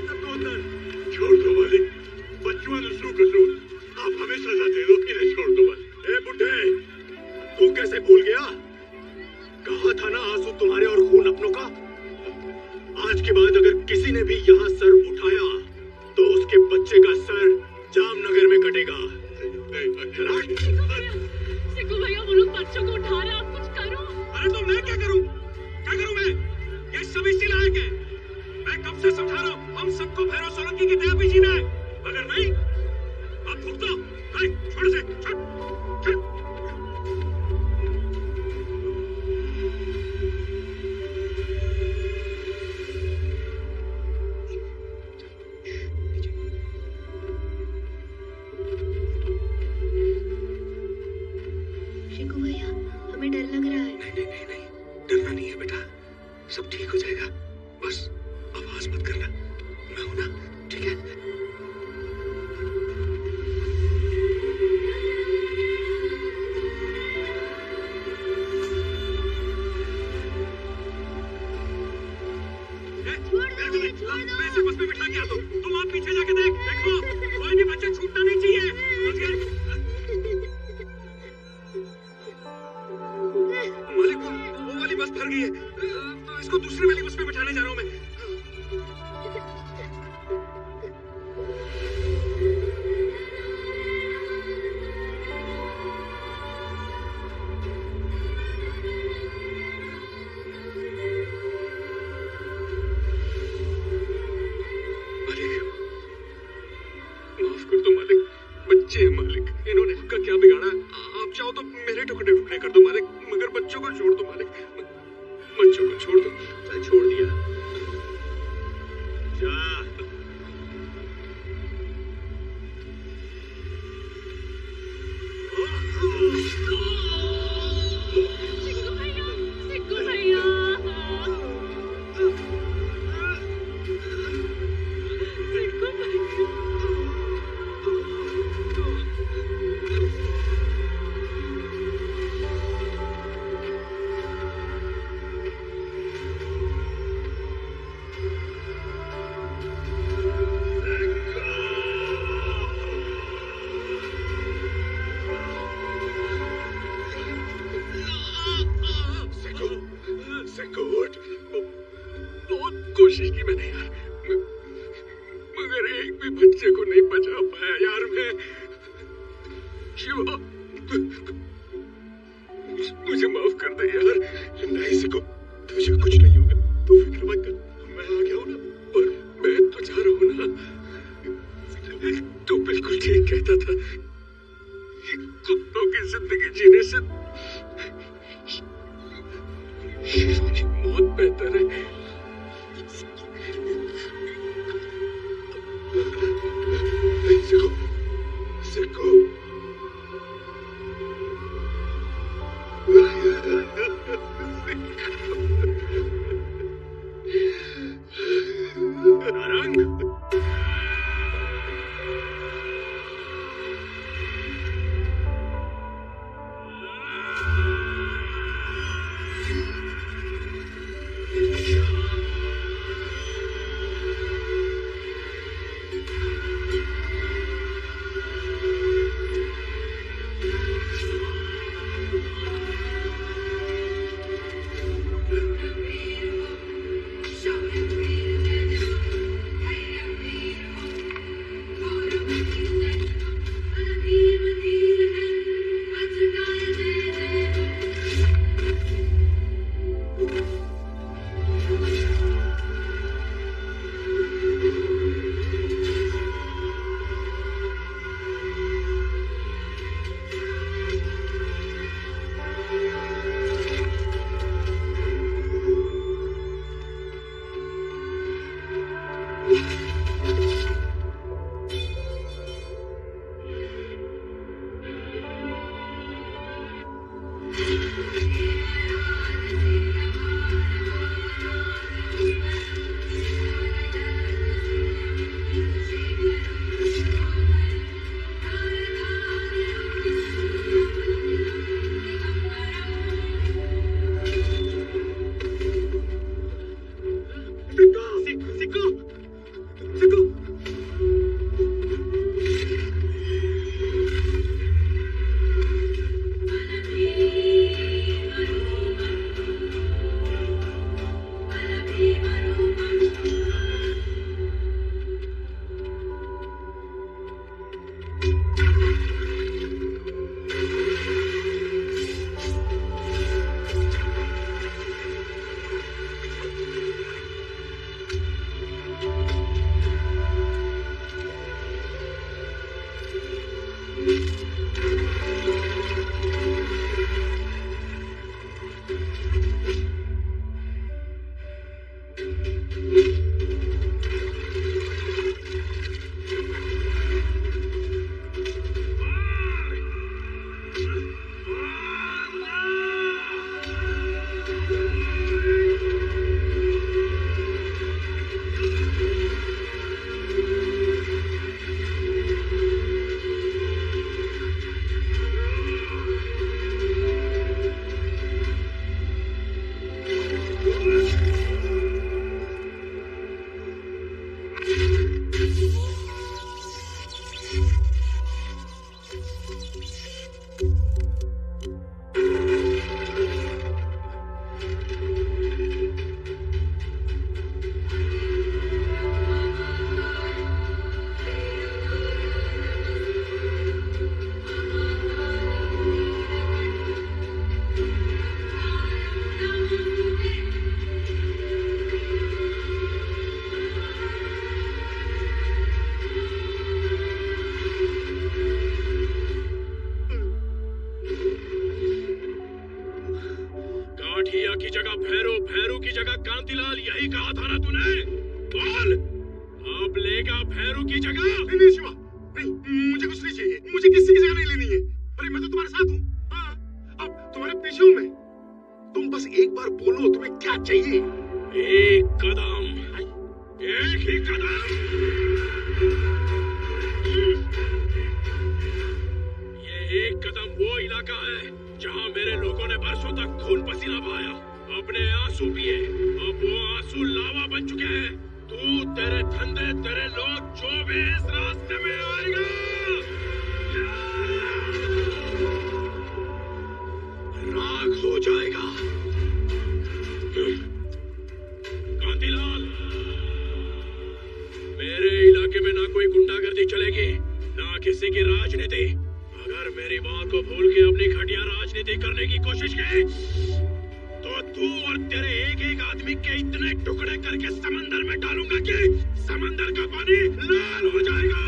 सबको अंदर छोड़ दो मालिक। बच्चों दूसरों को छोड़, आप हमें सजा दे दो, इन्हें छोड़ दो मालिक। ए बुड्ढे, तू कैसे भूल गया? कहा था ना आंसू तुम्हारे और खून अपनों का। आज के बाद अगर किसी ने भी यहाँ सर उठाया तो उसके बच्चे का सर जामनगर में कटेगा। सिक्कू भैया, वो लोग बच्चों को उठा रहे हैं, आप कुछ करो। अरे तो मैं क्या करूं? क्या करूं मैं? ये सब इसी लायक है। मैं कब से समझा रहा हूं, हम सबको भैरव सोलंकी की दया पे जीना है। अगर नहीं, अब भुगतो। छोड़ से, छोड़। शिकू भैया, हमें डर लग रहा है। नहीं, डरना नहीं है बेटा, सब ठीक हो जाएगा। बस आवाज मत करना, मैं हूं ना, ठीक है? मैं इसे बस में बिठा के आता हूं। तुम आप पीछे जाके देखो, कोई भी बच्चा छूटना नहीं चाहिए। मालिक, वो वाली बस भर गई है, तो इसको दूसरी वाली बस में बिठाने जा रहा हूं मैं। बच्चे हैं मालिक, इन्होंने आपका क्या बिगाड़ा? आप चाहो तो मेरे टुकड़े टुकड़े कर दो मालिक, मगर बच्चों को छोड़ दो मालिक। बच्चों को छोड़ दो। छोड़ दिया। जा। सिक्कू भैया, सिक्कू भैया। सिक्कू भैया। बहुत कोशिश की मैंने यार, मगर एक भी बच्चे को नहीं बचा पाया यार मैं। शिवा, मुझे माफ कर दे यार। नहीं सिको, तुझे कुछ नहीं होगा, तू फिक्र मत कर। मैं आ गया हूँ ना, और मैं तो जा रहा हूँ ना। तू बिल्कुल ठीक कहता था, कुत्तों की जिंदगी जीने से बहुत बेहतर है। सिको, काठिया की जगह भैरू, भैरू की जगह कांतिलाल, यही कहा था ना तूने? बोल, अब लेगा भैरू की जगह? नहीं शिवा, नहीं, मुझे कुछ नहीं चाहिए, मुझे किसी की जगह नहीं लेनी है। अरे मैं तो तुम्हारे साथ हूँ, हाँ, अब तुम्हारे पीछे हूँ मैं। तुम बस एक बार बोलो तुम्हें क्या चाहिए। एक कदम, एक ही कदम। ये एक कदम वो इलाका है जहाँ मेरे लोगों ने बरसों तक खून पसीना बहाया, अपने आंसू पिए। अब वो आंसू लावा बन चुके हैं। तू, तेरे धंधे, तेरे लोग जो भी इस रास्ते में आएगा, राख हो जाएगा। कांतिलाल, मेरे इलाके में ना कोई गुंडागर्दी चलेगी, ना किसी की राजनीति। अगर मेरी बात को भूल के अपनी घटिया राजनीति करने की कोशिश की तो तू और तेरे एक एक आदमी के इतने टुकड़े करके समंदर में डालूंगा कि समंदर का पानी लाल हो जाएगा।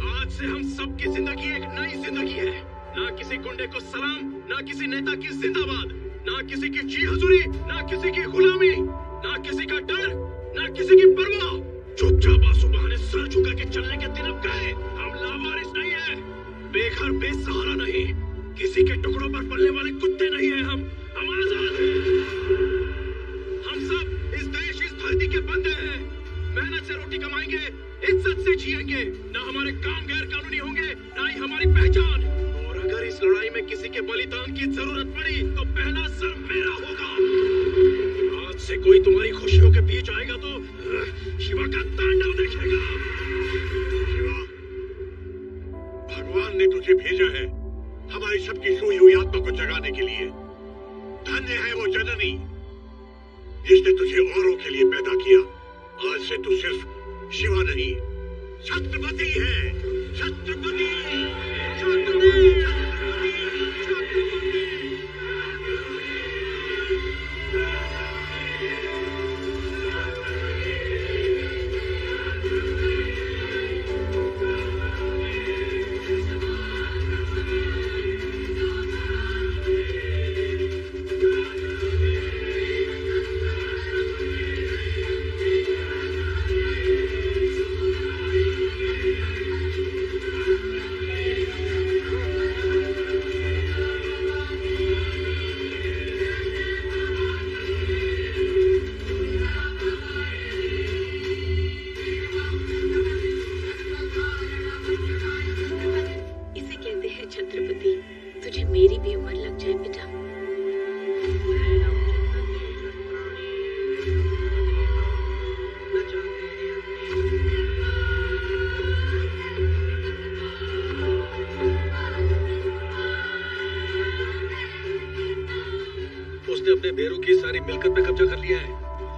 आज से हम सबकी जिंदगी एक नई जिंदगी है। ना किसी गुंडे को सलाम, ना किसी नेता की जिंदाबाद, ना किसी की जी हजूरी, ना किसी की गुलामी, ना किसी का डर, ना किसी की परवाह। चुपचाप आंसू बहाने सर झुका के चलने के दिन अब गए। हम लावारिस नहीं है, बेघर बेसहारा नहीं, किसी के टुकड़ों पर पलने वाले कुत्ते नहीं है। हम आजाद हैं। हम सब इस देश, इस धरती के बंदे हैं। मेहनत से रोटी कमाएंगे, इज्जत से जिएंगे। ना हमारे काम गैर कानूनी होंगे, ना ही हमारी पहचान। और अगर इस लड़ाई में किसी के बलिदान की जरूरत पड़ी तो पहला सर मेरा होगा। आज से कोई तुम्हारी खुशियों के बीच आएगा तो शिवा का तांडव देखेगा। शिवा, भगवान ने तुझे भेजा है हमारी सबकी सोई हुई आत्मा को जगाने के लिए। धन्य है वो जननी जिसने तुझे औरों के लिए पैदा किया। आज से तू सिर्फ शिवा नहीं, छत्रपति है। छत्रपति, छत्रपति, छत्रपति, छत्रपति। ने अपने बेरू की सारी मिलकत पे कब्जा कर लिया है।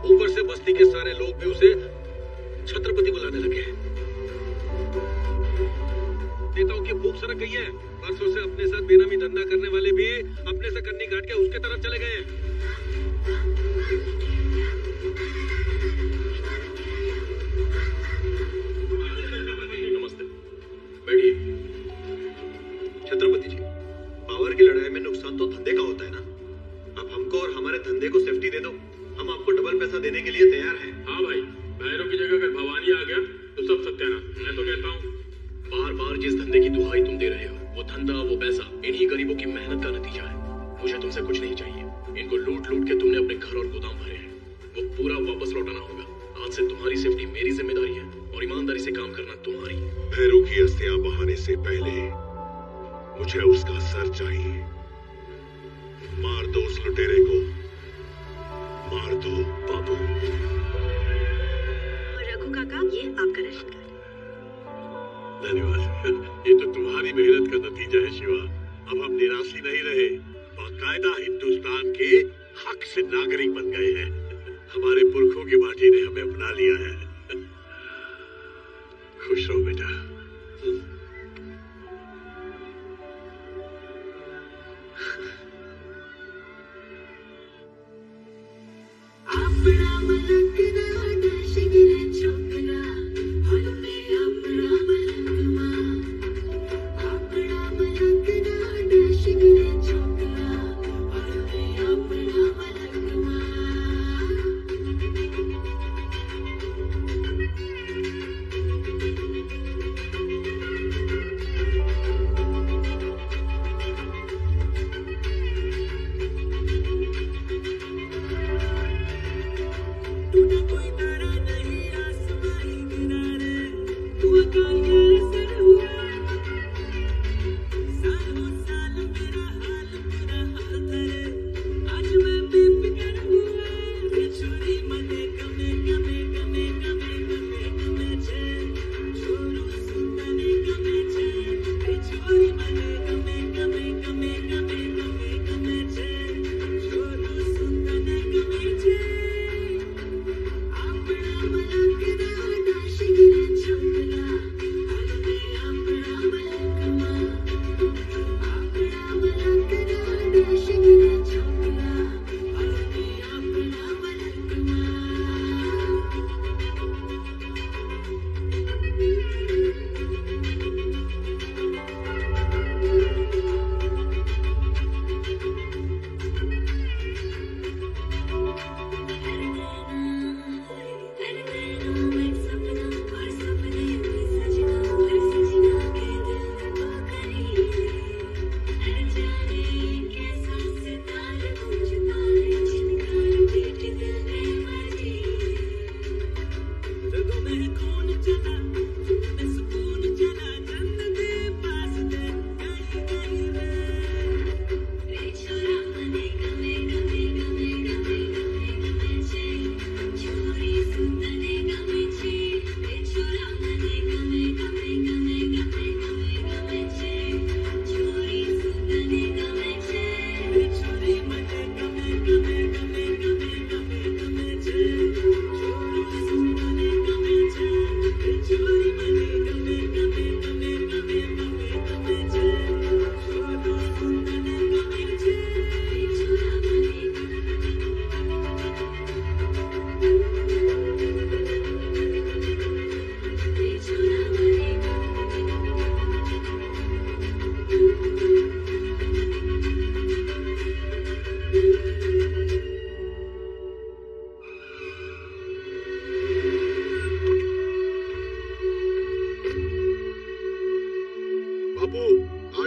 ऊपर से बस्ती के सारे लोग भी उसे छत्रपति बुलाने लगे हैं। नेताओं की भूख सरक गई है। बरसों से अपने साथ बेनामी धंधा करने वाले भी अपने से कन्नी काट के उसके तरफ चले गए हैं। नमस्ते, बैठिए। छत्रपति जी, पावर की लड़ाई में नुकसान तो धंधे का होता है ना। अब हमको और हमारे धंधे को सेफ्टी दे दो, हम आपको डबल पैसा देने के लिए तैयार हैं। हाँ भाई, भैरव की जगह अगर भवानी आ गया तो सब सत्यानाश। मैं तो कहता हूँ बार बार जिस धंधे की दुहाई तुम दे रहे हो, वो धंधा, वो पैसा इन्हीं गरीबों की मेहनत का नतीजा है। मुझे तुमसे कुछ नहीं चाहिए। इनको लूट लूट के तुमने अपने घर और गोदाम भरे हैं, वो पूरा वापस लौटाना होगा। आज से तुम्हारी सेफ्टी मेरी जिम्मेदारी है और ईमानदारी से काम करना तुम्हारी। भैरू की अस्थियां बहाने से पहले मुझे उसका सर चाहिए। मार दो उस लुटेरे को, मार दो बाबू। रघु काका, ये आपका राशन कार्ड। धन्यवाद। ये तो तुम्हारी मेहनत का नतीजा है शिवा। अब हम निराशी नहीं रहे, बाकायदा हिंदुस्तान के हक से नागरिक बन गए हैं। हमारे पुरखों की माटी ने हमें अपना लिया है। खुश रहो बेटा।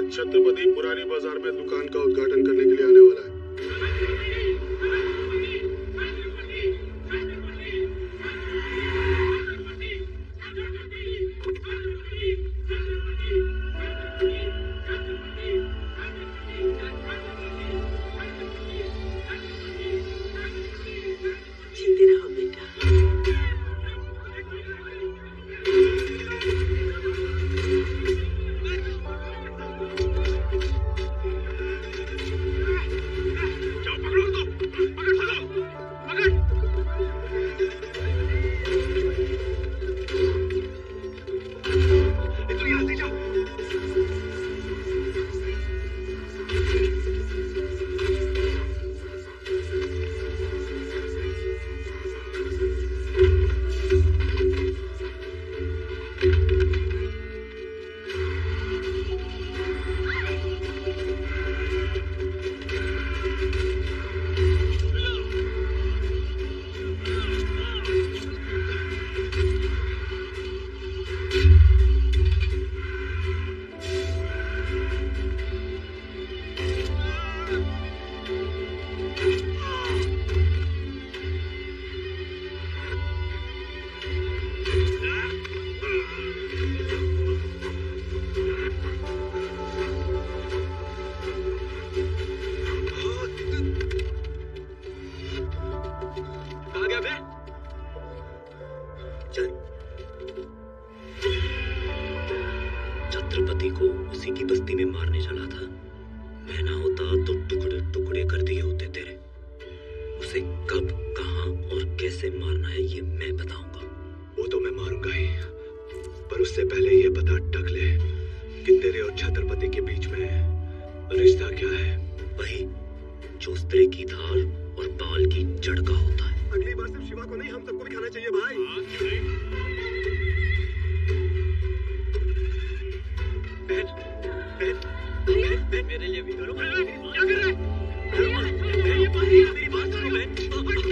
छत्रपति पुरानी बाजार में दुकान का उद्घाटन करने के लिए आने वाला है। जीते रहो बेटा। कैसे मारना है ये मैं बताऊंगा। वो तो मैं मारूंगा ही, पर उससे पहले ये पता टक ले कि तेरे और छत्रपति के बीच में रिश्ता क्या है। वही जो स्त्री की धार और बाल की जड़ का होता है। अगली बार सिर्फ शिवा को नहीं, हम सबको भी खाना चाहिए भाई। बहन, बहन, बहन, बहन, मेरे लिए भी करो। क्या कर रहा है? मेरी बात सुनो बहन।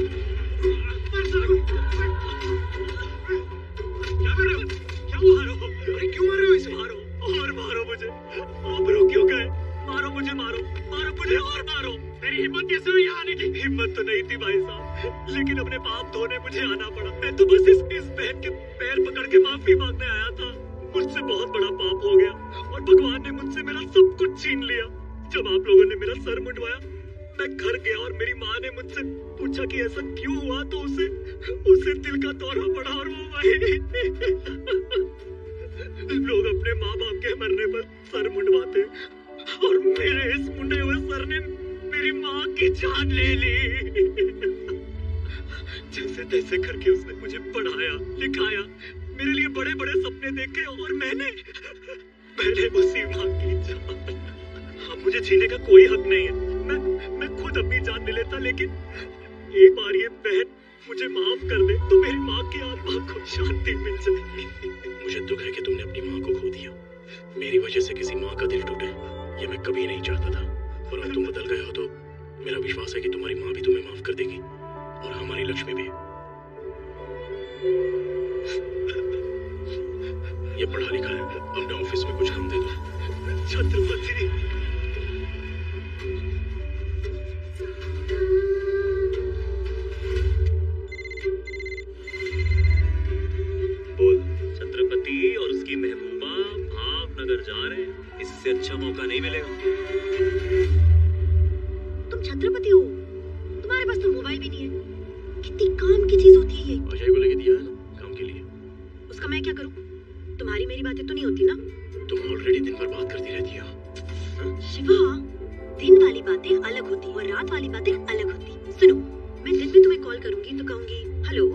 क्या कर रहे हो? क्या मारो? अरे क्यों मार रहे हो इसे? मारो और मारो मुझे। आप रो क्यों गए? मारो मुझे, मारो मुझे और मारो। मेरी हिम्मत कैसे हुई यहाँ आने की? हिम्मत तो नहीं थी भाई साहब, लेकिन अपने पाप धोने मुझे आना पड़ा। मैं तो बस इस बहन के पैर पकड़ के माफी मांगने आया था। मुझसे बहुत बड़ा पाप हो गया और भगवान ने मुझसे मेरा सब कुछ छीन लिया। जब आप लोगों ने मेरा सर मुंडवाया, मैं घर गया और मेरी माँ ने मुझसे पूछा कि ऐसा क्यों हुआ, तो उसे दिल का दौरा पड़ा और वो वही। लोग अपने माँ बाप के मरने पर सर मुंडवाते और मेरे इस मुंडे हुए सर ने मेरी माँ की जान ले ली। जैसे तैसे करके उसने मुझे पढ़ाया लिखाया, मेरे लिए बड़े बड़े सपने देखे और मैंने उसी माँ की जान। अब मुझे जीने का कोई हक नहीं है। मैं खुद अपनी जान ले लेता, लेकिन एक बार ये बहन मुझे माफ कर दे तो मेरी माँ की आत्मा को शांति मिल जाएगी। मुझे दुख है कि तुमने अपनी माँ को खो दिया। मेरी वजह से किसी माँ का दिल टूटे, ये मैं कभी नहीं चाहता था। और अब तुम बदल गए हो तो मेरा विश्वास है कि तुम्हारी माँ भी तुम्हें माफ कर देगी और हमारी लक्ष्मी भी। ये पढ़ा लिखा है, अपने ऑफिस में कुछ काम दे दो। छत्रपति, बोल। छत्रपति और उसकी महबूबा भावनगर जा रहे हैं। इससे अच्छा मौका नहीं मिलेगा। तुम छत्रपति हो, तुम्हारे पास तो मोबाइल भी नहीं है। कितनी काम की चीज होती है ये। अजय को लेके दिया है ना काम के लिए। उसका मैं क्या करूं? तुम्हारी मेरी बातें तो नहीं होती ना? तुम ऑलरेडी दिन भर बात करती रहती हो। शिवा, दिन वाली बातें अलग होती और रात वाली बातें अलग होती। सुनो, मैं दिन में तुम्हें कॉल करूंगी तो कहूंगी हेलो,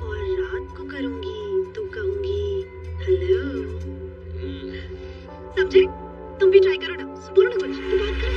और रात को करूंगी तो कहूंगी हेलो। समझे? तुम भी ट्राई करो ना। बोलो ना कुछ तो बात करो।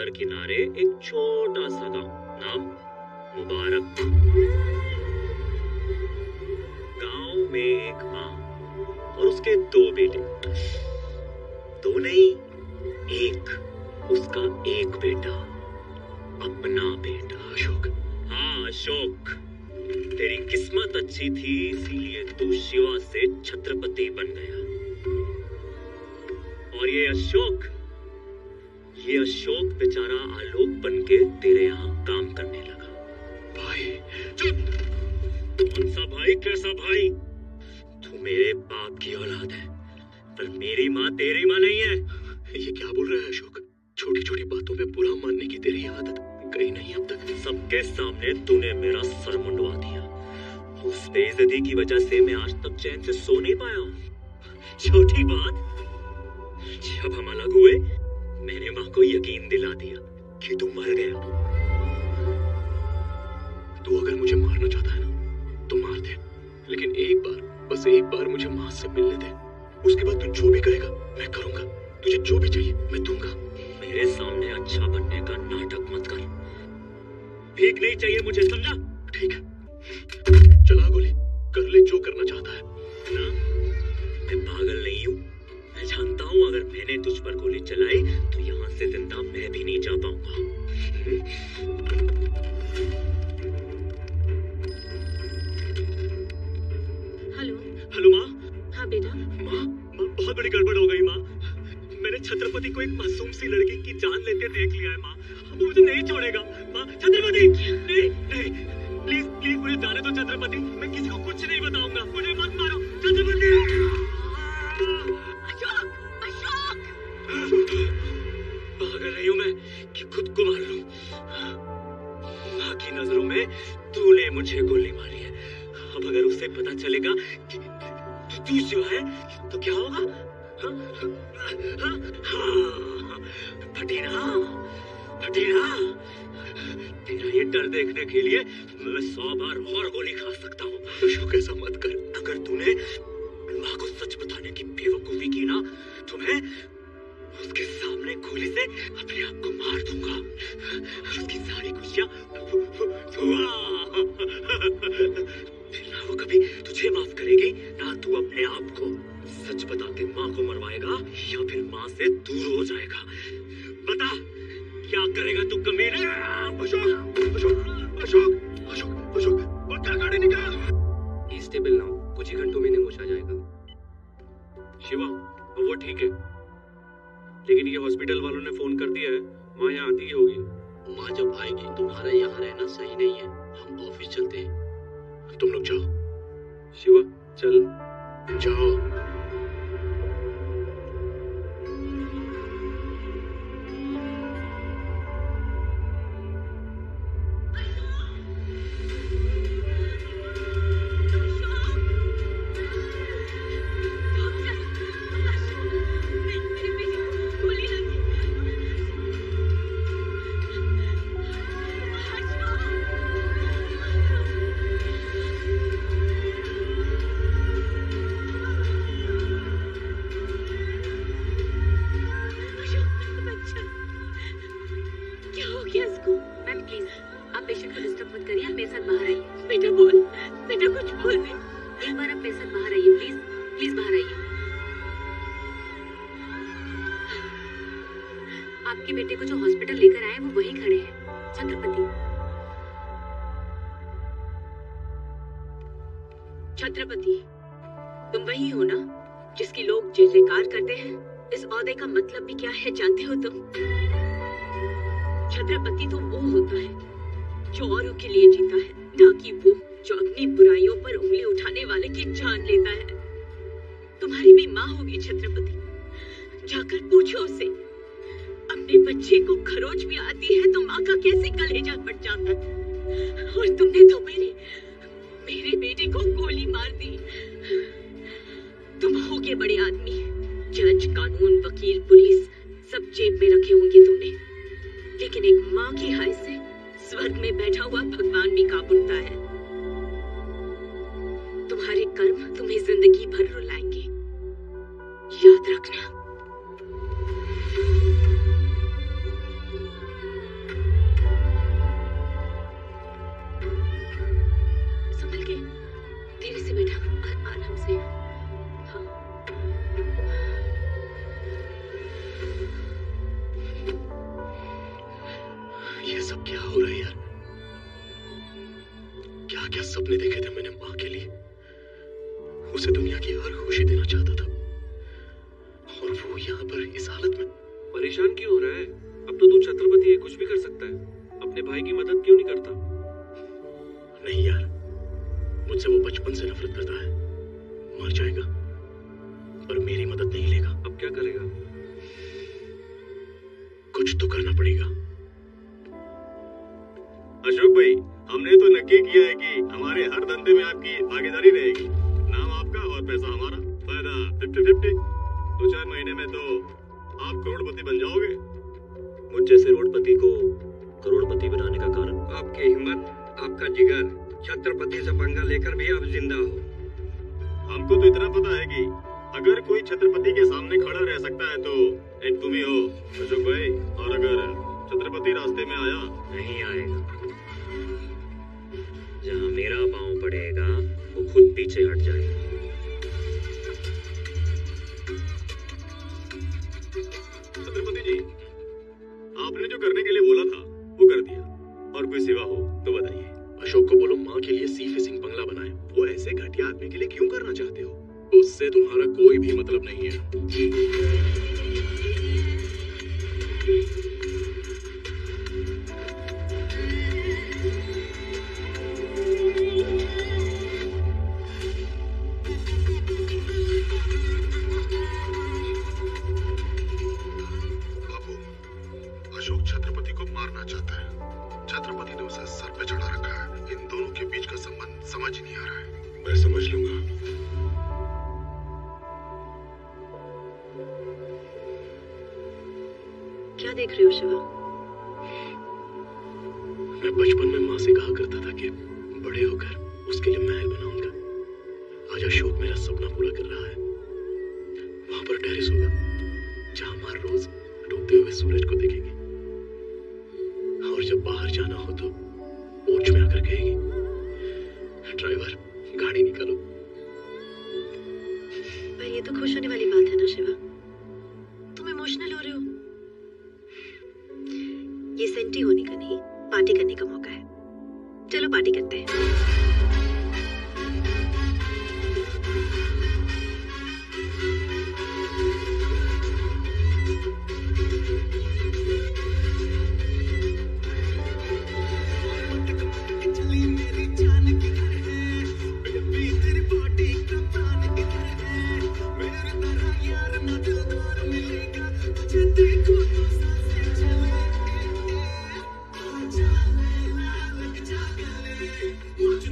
समंदर किनारे एक छोटा सा गांव, नाम मुबारक। गांव में एक माँ और उसके 2 बेटे, 2 नहीं, एक, उसका एक बेटा, अपना बेटा अशोक। हाँ अशोक, तेरी किस्मत अच्छी थी इसीलिए तू शिवा से छत्रपति बन गया। और ये अशोक बेचारा आलोक बनके तेरे यहाँ काम करने लगा। भाई चुप! कौन सा भाई, कैसा भाई? तू मेरे बाप की औलाद है, पर मेरी माँ तेरी माँ नहीं है। ये क्या बोल रहा है अशोक? छोटी छोटी बातों में बुरा मानने की तेरी आदत गई नहीं अब तक। सबके सामने तूने मेरा सर मुंडवा दिया। उस बेइज्जती की वजह से मैं आज तक चैन से सो नहीं पाया हूँ। छोटी बात, जब हम अलग हुए मैंने माँ को यकीन दिला दिया कि तू मर गया। तू अगर मुझे मारना चाहता है ना तो मार दे, लेकिन एक बार, बस एक बार मुझे माँ से मिलने दे। उसके बाद तू जो भी कहेगा मैं करूंगा। तुझे जो भी चाहिए मैं दूंगा। मेरे सामने अच्छा बनने का नाटक मत कर। भीख नहीं चाहिए मुझे, समझा? ठीक है, चला गोली, कर ले जो करना चाहता है ना। मैं पागल नहीं हूँ, मैं जानता हूँ अगर मैंने तुझ पर गोली चलाई तो यहाँ से जिंदा मैं भी नहीं जा पाऊंगा। हेलो माँ। हाँ बेटा। माँ बहुत बड़ी गड़बड़ हो गई माँ। मैंने छत्रपति को एक मासूम सी लड़की की जान लेते देख लिया है माँ। अब वो मुझे नहीं छोड़ेगा माँ। छत्रपति नहीं नहीं, प्लीज प्लीज मुझे जाने दो छत्रपति। मैं किसी को कुछ नहीं बताऊंगा, मुझे मत मारो छत्रपति। अशोक, अशोक! पागल नहीं हूँ मैं कि खुद को मार लूं। माँ की नजरों में तूने मुझे गोली मारी है। अब अगर उसे पता चलेगा कि तू जो है तो क्या होगा? फटीना, फटीना, तेरा ये डर देखने के लिए मैं 100 बार और गोली खा सकता हूँ। अशोक ऐसा मत कर। अगर तूने माँ को सच बताने की बेवकूफी की ना तो मैं उसके सामने गोली से अपने आप को मार दूंगा। उसकी सारी खुशियाँ ना वो कभी तुझे माफ करेगी ना तू अपने आप को। सच बता के माँ को मरवाएगा या फिर माँ से दूर हो जाएगा? बता क्या करेगा तू कमीने? अशोक, अशोक, अशोक, अशोक, अशोक, पक्का गाड़ी निकाल। स्टेबल ना हो, कुछ ही घंटों में होश आ जाएगा। शिवा वो ठीक है, लेकिन ये हॉस्पिटल वालों ने फोन कर दिया है, माँ यहाँ आती ही होगी। माँ जब आएगी तुम्हारा यहाँ रहना सही नहीं है। हम ऑफिस चलते हैं, तुम लोग जाओ। शिवा चल। जाओ। आपके बेटे को जो हॉस्पिटल लेकर आए वो वहीं खड़े हैं, छत्रपति। छत्रपति, तुम वही हो ना जिसकी लोग जय जयकार करते हैं? इस ओहदे का मतलब भी क्या है जानते हो तुम? छत्रपति तो वो होता है जो औरों के लिए जीता है, ना कि वो जो अपनी बुराइयों पर उंगली उठाने वाले की जान लेता है। तुम्हारी भी माँ होगी छत्रपति, जाकर पूछो उसे। अपने बच्चे को खरोच भी आती है तो माँ का कैसे कलेजा फट जाता है। और तुमने तो मेरे बेटे को गोली मार दी। तुम होगे बड़े आदमी, जज, कानून, वकील, पुलिस सब जेब में रखे होंगे तुमने, लेकिन एक माँ की हाय से स्वर्ग में बैठा हुआ भगवान भी कांप उठता है। तुम्हारे कर्म तुम्हें जिंदगी भर रुलाएंगे, याद रखना। धीरे से बेटा, आराम से। हाँ। ये सब क्या हो रहा है यार? क्या क्या सपने देखे थे मैंने माँ के लिए। उसे दुनिया की हर खुशी देना चाहता था और वो यहाँ पर इस हालत में। परेशान क्यों हो रहा है? अब तो तू छत्रपति है, कुछ भी कर सकता है। अपने भाई की मदद क्यों नहीं करता? नहीं यार, मुझसे वो बचपन से नफरत करता है। मर जाएगा पर मेरी मदद नहीं लेगा। अब क्या करेगा? कुछ तो करना पड़ेगा। अशोक भाई, हमने तो नक्की किया है कि हमारे हर धंधे में आपकी भागीदारी रहेगी। नाम आपका और पैसा हमारा, फायदा 50-50। 2-4 महीने में तो आप करोड़पति बन जाओगे। मुझ जैसे रोडपति को करोड़पति बनाने का कारण? आपकी हिम्मत, आपका जिगर। छत्रपति से पंगा लेकर भी आप जिंदा हो। हमको तो इतना पता है कि अगर कोई छत्रपति के सामने खड़ा रह सकता है तो एक तुम ही हो अशोक भाई। और अगर छत्रपति रास्ते में आया, नहीं आएगा। जहाँ मेरा पांव पड़ेगा वो खुद पीछे हट जाएगा। छत्रपति जी, आपने जो करने के लिए बोला था वो कर दिया। और कोई सेवा हो तो बताइए। अशोक को बोलो माँ के लिए सी फेसिंग बंगला बनाए। वो ऐसे घटिया आदमी के लिए क्यों करना चाहते हो? उससे तुम्हारा कोई भी मतलब नहीं है। अशोक छत्रपति को मारना चाहता है। छत्रपति ने उसे सर पे चढ़ा रखा है। इन दोनों के बीच का संबंध समझ ही नहीं आ रहा है। मैं समझ लूंगा। क्या देख रहे हो शिवा? मैं बचपन में माँ से कहा करता था कि बड़े होकर उसके लिए महल बनाऊंगा। आज अशोक मेरा सपना पूरा कर रहा है। वहां पर टेरेस होगा जहां माँ रोज डूबते हुए सूरज को देखेगी और जब बाहर जाना हो तो पोर्च में आकर कहेगी, ड्राइवर गाड़ी निकालो। पर ये तो खुश होने वाली बात है ना शिवा? तुम इमोशनल हो रहे हो। ये सेंटी होने का नहीं, पार्टी करने का मौका है। चलो पार्टी करते हैं। मुझ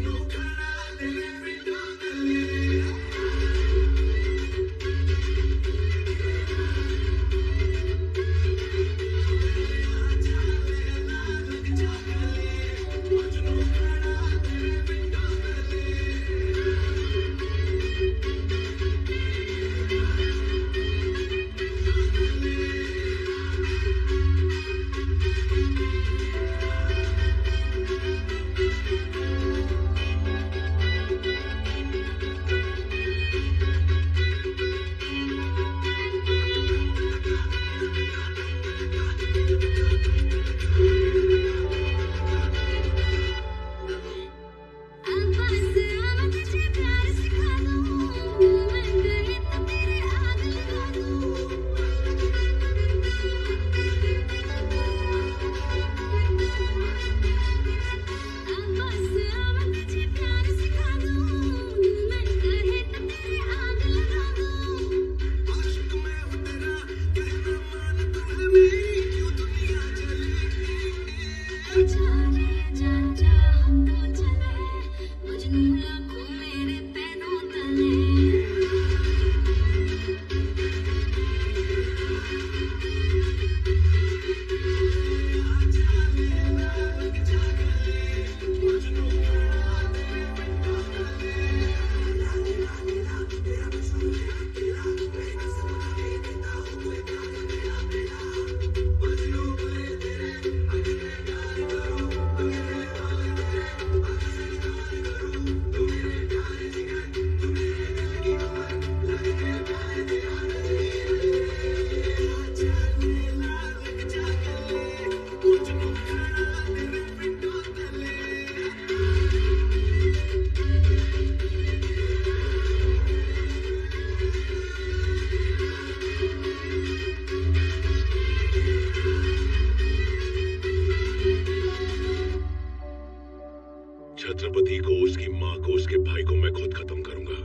भाई को मैं खुद खत्म करूंगा।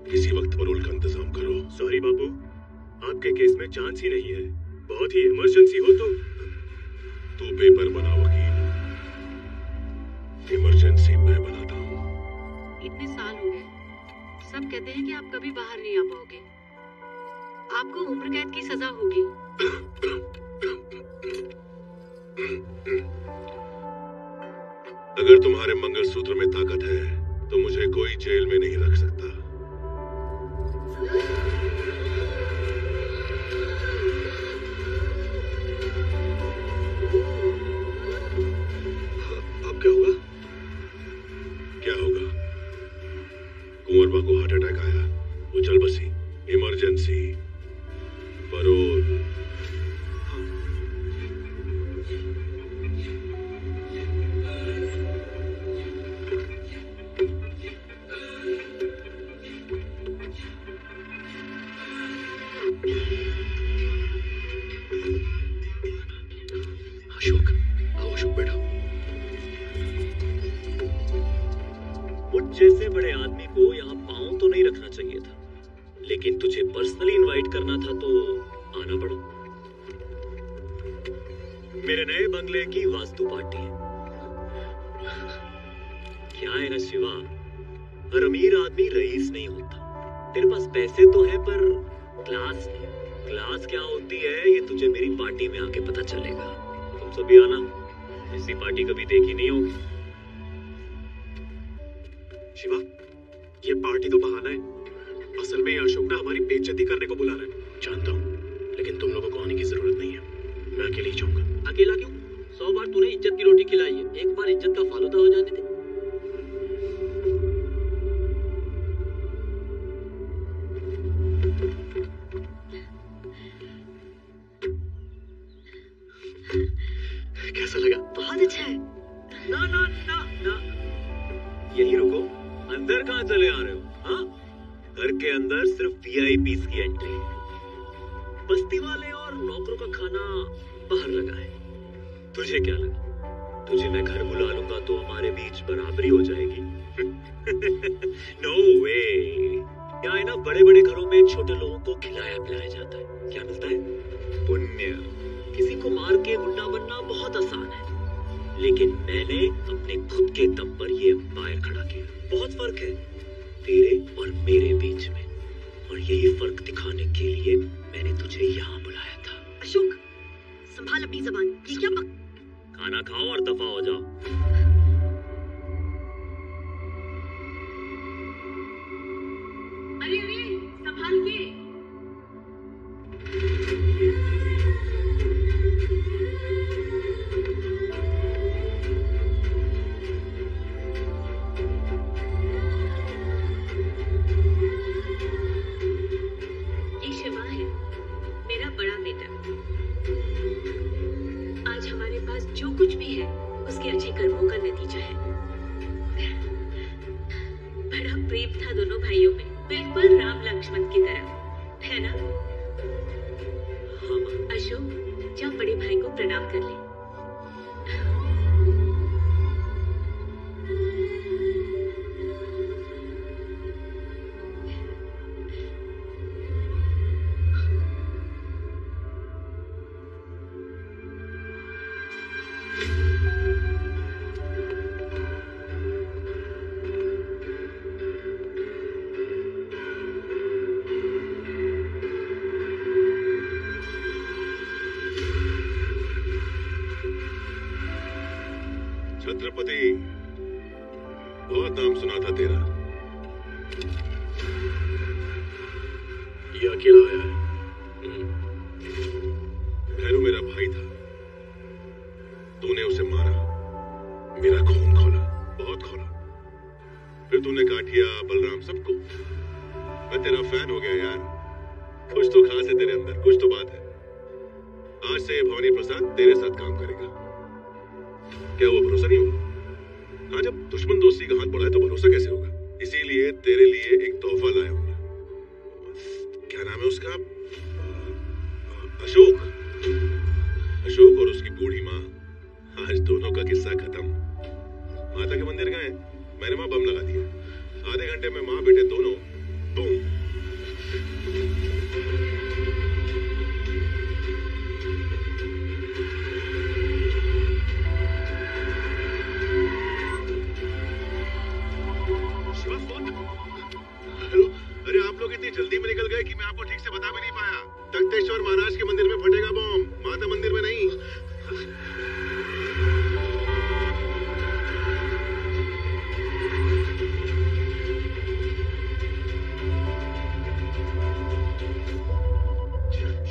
किसी वक्त परोल का इंतजाम करो। सॉरी बाबू, आपके केस में चांस ही नहीं है। बहुत ही इमरजेंसी हो तो पेपर बना वकील, इमरजेंसी मैं बनाता हूँ। इतने साल हो गए, सब कहते हैं कि आप कभी बाहर नहीं आ पाओगे, आपको उम्र कैद की सजा होगी। अगर तुम्हारे मंगलसूत्र में ताकत है तो मुझे कोई जेल में नहीं रख सकता। अब क्या होगा? क्या होगा? कुंवरबा को हार्ट अटैक आया, वो चल बसी। Emergency, parole. अशोक, आओ अशोक बेटा। मुझ जैसे बड़े आदमी को यहाँ पाँव तो नहीं रखना चाहिए था, लेकिन तुझे पर्सनली इनवाइट करना था तो आना पड़ा। मेरे नए बंगले की वास्तु पार्टी है। क्या है ना शिवा, हर अमीर आदमी रईस नहीं होता। तेरे पास पैसे तो है पर क्लास नहीं। क्लास क्या होती है ये तुझे मेरी पार्टी में आके पता चलेगा। तुम सभी आना, ऐसी पार्टी कभी देखी नहीं होगी। शिवा, ये पार्टी तो बहाना है। असल में ये अशोक ना हमारी बेइज्जती करने को बुला रहा है। जानता हूँ, लेकिन तुम लोगों को आने की जरूरत नहीं है। मैं अकेले ही जाऊंगा। अकेला क्यों? 100 बार तूने इज्जत की रोटी खिलाई है, एक बार इज्जत का फालूदा हो जाने दे। कैसा लगा? बहुत अच्छा है। ना ना ना ना, यही रुको। अंदर कहाँ चले आ रहे हो? हाँ, घर के अंदर सिर्फ VIPs की एंट्री है। बस्ती वाले और नौकरों का खाना बाहर लगा है। तुझे क्या लगा? तुझे मैं घर बुला लूंगा तो हमारे बीच बराबरी हो जाएगी? नो वे। क्या है ना, बड़े बड़े घरों में छोटे लोगों को खिलाया पिलाया जाता है। क्या मिलता है? पुण्य। किसी को मार के गुंडा बनना बहुत आसान है, लेकिन मैंने अपने खुद के दम पर ये एम्पायर खड़ा किया। बहुत फर्क है तेरे और मेरे बीच में, और यही फर्क दिखाने के लिए मैंने तुझे यहाँ बुलाया था। अशोक, संभाल अपनी जबान। ये क्या खाना खाओ और दफा हो जाओ। अरे अरे, संभाल के। ये शिवा है, मेरा बड़ा बेटा। आज हमारे पास जो कुछ भी है उसके अच्छे कर्मों का नतीजा है। बड़ा प्रेम था दोनों भाइयों में, बिल्कुल राम लक्ष्मण की तरह, है ना? हाँ। अशोक, जा बड़े भाई को प्रणाम कर ले। छत्रपति, बहुत नाम सुना था तेरा। ये अकेला आया है। भैरू मेरा भाई था, तूने उसे मारा, मेरा खून खोला, बहुत खोला। फिर तूने काटिया बलराम सबको। मैं तेरा फैन हो गया यार। कुछ तो खास है तेरे अंदर, कुछ तो बात है। आज से ये भवानी प्रसाद तेरे साथ काम करेगा। क्या वो भरोसा नहीं होगा? हाँ, जब दुश्मन दोस्ती का हाथ बढ़ाए तो भरोसा कैसे होगा? इसीलिए तेरे लिए एक तोहफा लाया हूँ। क्या नाम है उसका? अशोक। अशोक और उसकी बूढ़ी माँ, आज दोनों का किस्सा खत्म। माता के मंदिर गए, मैंने वहां बम लगा दिया। आधे घंटे में माँ बेटे दोनों बूम। हेलो, अरे आप लोग इतनी जल्दी में निकल गए कि मैं आपको ठीक से बता भी नहीं पाया। तख्तेश्वर महाराज के मंदिर में फटेगा बम, माता मंदिर में नहीं।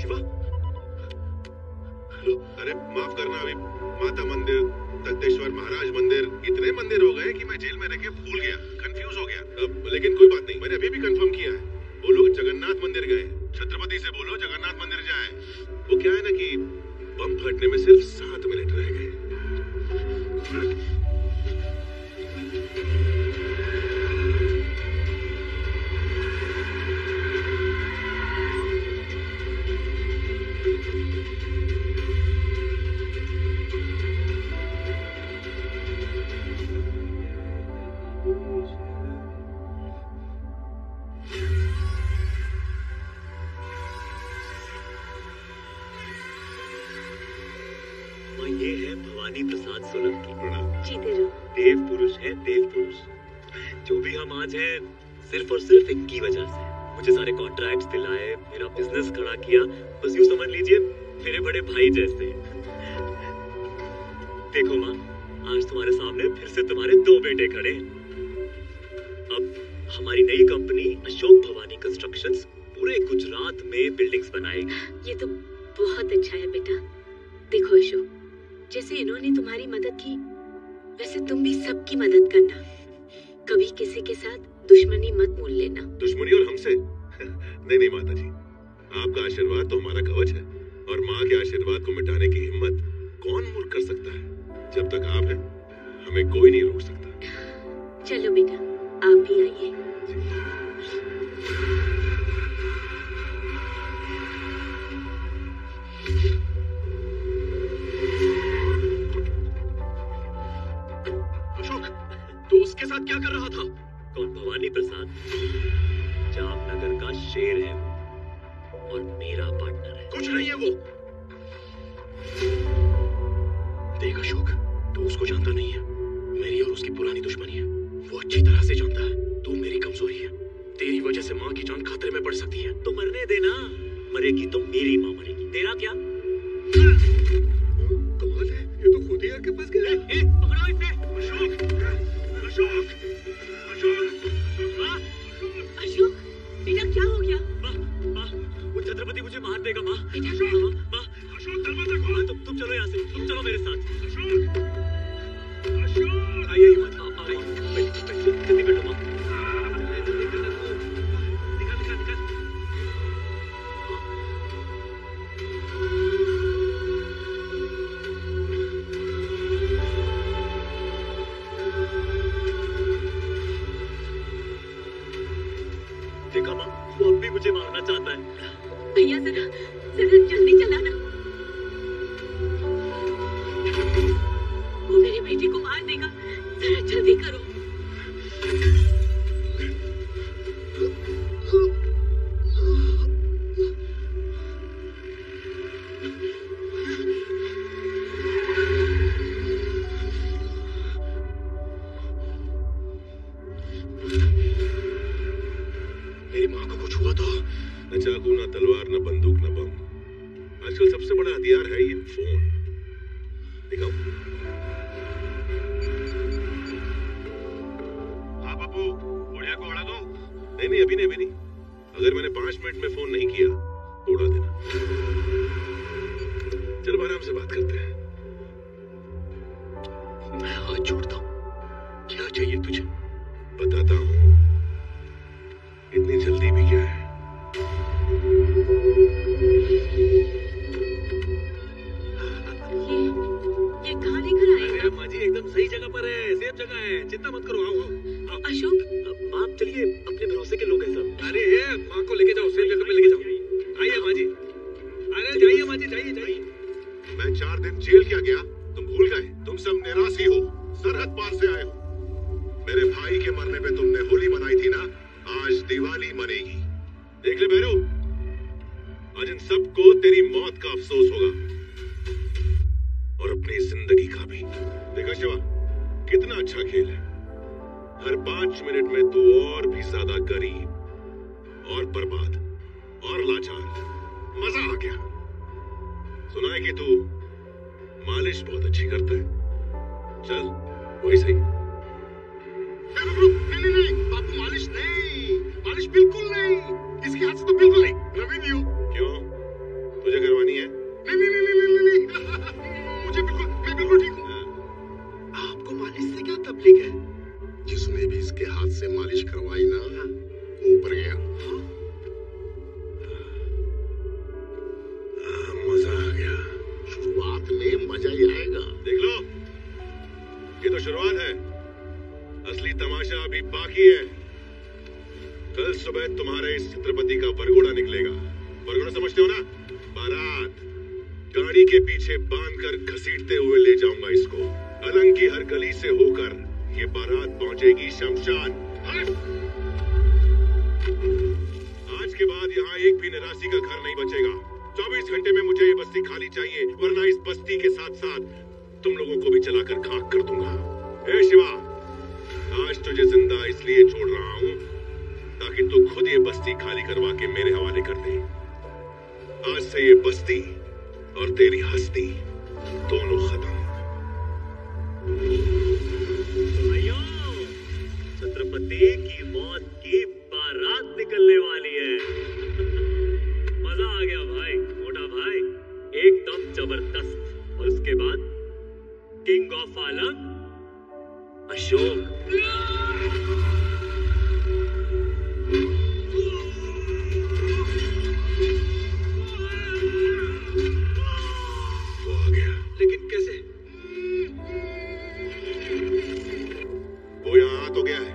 शिवा, हेलो, अरे माफ करना, अभी माता मंदिर, तख्तेश्वर महाराज मंदिर, इतने मंदिर हो गए कि मैं जेल में रह के भूल गया, कंफ्यूज हो गया। लेकिन कोई बात नहीं, मैंने अभी भी कंफर्म किया है। वो लोग जगन्नाथ मंदिर गए। छत्रपति से बोलो जगन्नाथ मंदिर जाए। वो क्या है ना कि बम फटने में सिर्फ 7 मिनट रह गए। ये है भवानी प्रसाद सोलंकी। जीते रहो। देव पुरुष है, देव पुरुष। जो भी हम आज हैं सिर्फ और सिर्फ इनकी वजह से। मुझे सारे कॉन्ट्रैक्ट्स दिलाए, मेरा बिजनेस खड़ा किया, बस यूं समझ लीजिए मेरे बड़े भाई जैसे। देखो माँ, आज तुम्हारे सामने फिर से तुम्हारे 2 बेटे खड़े। अब हमारी नई कंपनी अशोक भवानी कंस्ट्रक्शंस पूरे गुजरात में बिल्डिंग्स बनाएगी। ये तो बहुत अच्छा है बेटा। देखो अशोक, जैसे इन्होंने तुम्हारी मदद की, वैसे तुम भी सबकी मदद करना। कभी किसी के साथ दुश्मनी मत मोल लेना। दुश्मनी और हमसे? नहीं माता जी, आपका आशीर्वाद तो हमारा कवच है, और माँ के आशीर्वाद को मिटाने की हिम्मत कौन मूर्ख कर सकता है? जब तक आप हैं, हमें कोई नहीं रोक सकता। चलो बेटा, आप भी आइए। अशोक, तो उसके साथ क्या कर रहा था? कौन? भवानी प्रसाद जामनगर का शेर है वो, और मेरा पार्टनर है। कुछ नहीं है वो। देख अशोक, तू उसको जानता नहीं है। मेरी और उसकी पुरानी दुश्मनी है। वो अच्छी तरह से जानता है तू मेरी कमजोरी है। तेरी वजह से माँ की जान खतरे में पड़ सकती है। तो मरने देना, मरेगी तो मेरी माँ मरेगी, तेरा क्या? कमाल है, ये तो खुद ही आके फंस गया। पकड़ो इसे। अशोक, अशोक, अशोक, अशोक, बेटा क्या हो गया? माँ, वो छत्रपति मुझे मार देगा माँ। बेटा, माँ, अशोक दरवाजा खोल। तुम चलो यहाँ से, तुम चलो मेरे साथ। अशोक, अशोक, आइए हिम्मत, जल्दी बैठो माँ। देखा माँ, वो अब भी मुझे मारना चाहता है। भैया जरा जल्दी चलाना। वो मेरे बेटे को मार देगा, जरा जल्दी करो। मेरी माँ को कुछ हुआ तो? न चाकू, न तलवार, न बंदूक, न बम। आजकल सबसे बड़ा हथियार है ये फोन। दिखाओ। हाँ बाबू, बुढ़िया को उड़ा दो। नहीं, अभी नहीं। अगर मैंने 5 मिनट में फोन नहीं किया तो उड़ा देना। चलो आराम से बात करते हैं। मैं हाथ जोड़ता हूँ। क्या चाहिए तुझे? बताता हूँ। इतनी जल्दी भी क्या है? ये कहाँ लेकर आए? अरे माँ जी एकदम सही जगह पर है, सेफ जगह है, चिंता मत करो। आओ। अशोक, माँ चलिए, अपने भरोसे के लोग हैं सब। अरे माँ को लेके जाओ, सेफ जगह पे लेके जाओ। आइए माँ जी। अरे जाइए माँ जी, जाइए। मैं 4 दिन जेल क्या गया? तुम भूल गए? तुम सब निराशी हो, सरहद पार से आए हो। मेरे भाई के मरने पे तुमने होली मनाई ज्यादा गरीब और बर्बाद और लाचार। मजा आ गया। सुना है कि तू मालिश बहुत अच्छी करता है। चल वही सही। नहीं, बापू मालिश नहीं, मालिश बिल्कुल नहीं, इसके हाथ से तो बिल्कुल नहीं। रवि दियो। क्यों, तुझे करवानी है? नहीं मुझे बिल्कुल, मैं बिल्कुल ठीक हूँ। आपको मालिश से क्या तकलीफ है? जिसने भी इसके हाथ से मालिश करवाई ना, वो ऊपर गया। मजा आ गया। शुरुआत में मजा ही आएगा। देख लो, ये तो शुरुआत है, असली तमाशा अभी बाकी है। कल सुबह तुम्हारे इस छत्रपति का वरघोड़ा निकलेगा। वरघोड़ा समझते हो ना? बारात। गाड़ी के पीछे बांधकर घसीटते हुए ले जाऊंगा इसको। अलंग की हर गली से होकर ये बारात पहुंचेगी शमशान। आज के बाद यहाँ एक भी निराशी का घर नहीं बचेगा। 24 घंटे में मुझे ये बस्ती खाली चाहिए, वरना इस बस्ती के साथ साथ तुम लोगों को भी जलाकर खाक कर दूंगा। ए शिवा, आज तुझे जिंदा इसलिए छोड़ रहा हूँ ताकि तू खुद ये बस्ती खाली करवा के मेरे हवाले कर दे। आज से ये बस्ती और तेरी हस्ती दोनों खत्म। भाइयों, छत्रपति की मौत की बारात निकलने वाली है। मजा आ गया भाई, मोटा भाई, एकदम जबरदस्त। और उसके बाद किंग ऑफ आलम अशोक। वो आ गया। लेकिन कैसे? वो यहाँ आ तो गया है,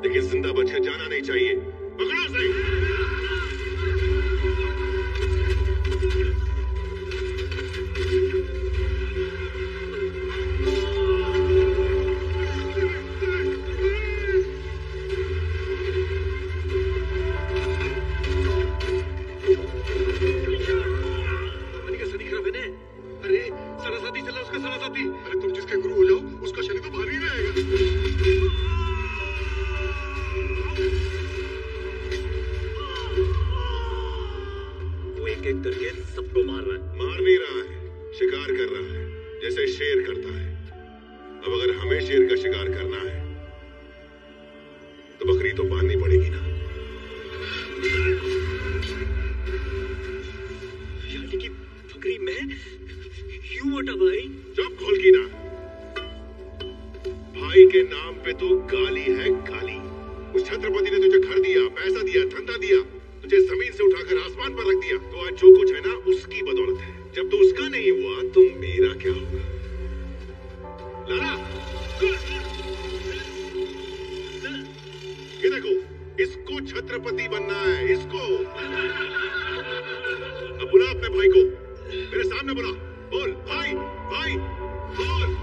लेकिन जिंदा बचकर जाना नहीं चाहिए। पकड़ो उसे। अरे तुम जिसके गुरु हो जाओ, उसका शनि तो भारी रहेगा। वो एक एक करके सबको मार रहा है। मार नहीं रहा है, शिकार कर रहा है, जैसे शेर करता है। अब अगर हमें शेर का शिकार करना है तो बकरी तो बांधनी पड़ेगी ना। यानी कि बकरी मैं? क्यों मोटा भाई? चुप खोल की ना। भाई के नाम पे तो गाली है गाली। उस छत्रपति ने तुझे घर दिया, पैसा दिया, धंधा दिया, तुझे जमीन से उठाकर आसमान पर रख दिया। तो आज जो कुछ है ना, उसकी बदौलत है। जब तो उसका नहीं हुआ तो मेरा क्या होगा? लाला, ये देखो, इसको छत्रपति बनना है, इसको। अब बुला अपने भाई को, मेरे सामने बुला। बोल भाई, भाई बोल।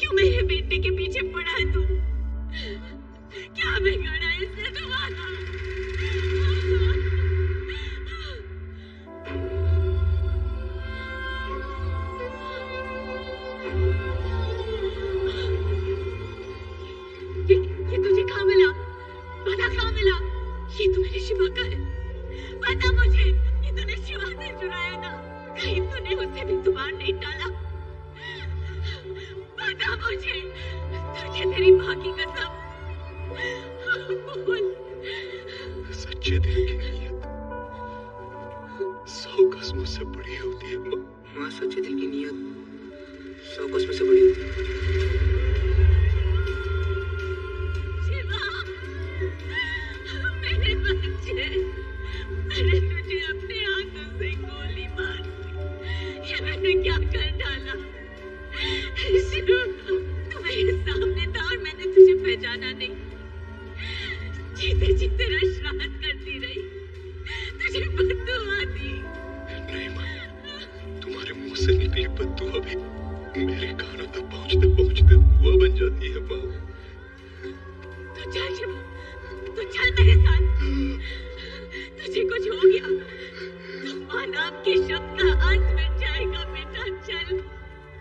क्यों मेरे बेटे के पीछे पड़ा है तू? क्या बिगड़ा है इससे तुम्हारा? ये तुझे कहाँ मिला? बता कहाँ मिला? ये तो मेरे शिवा का है। बता मुझे, ये तूने शिवा से चुराया ना? कहीं तूने उसे भी तुम्हारा नहीं डाला? बता मुझे, तुझे तेरी माँ की कसम बोल। सच्चे दिल की नीयत 100 कसमों से बड़ी होती है माँ। माँ, सच्चे दिल की नीयत 100 कसमों से बड़ी होती है। मेरे बच्चे, मैंने तुझे अपने हाथों से गोली मार दी। ये मैंने क्या कर डाला? शिव, तू मेरे सामने था और मैंने तुझे पहचाना नहीं। जीते जी तेरा श्राद्ध करती रही, तुझे बद्दुआ दी। नहीं माँ, तुम्हारे मुंह से निकली बद्दुआ भी मेरे कानों तक पहुंचते पहुंचते दुआ बन जाती है माँ। तो चल शिव, तो चल मेरे साथ। तुझे कुछ हो गया तो माँ नाम के शब्द का अंत मिट जाएगा बेटा। चल।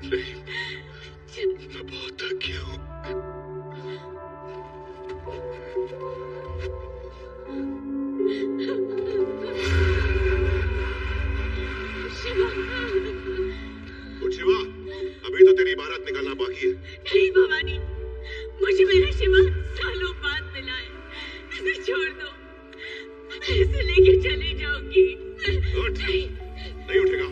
नहीं, मैं बहुत थक गया हूँ। शिवा, शिवा, अभी तो तेरी बारात निकलना बाकी है। नहीं भवानी, मुझे मेरा शिवा सालों बाद मिला है। इसे छोड़ दो, मैं इसे लेके चली जाऊंगी। नहीं उठेगा।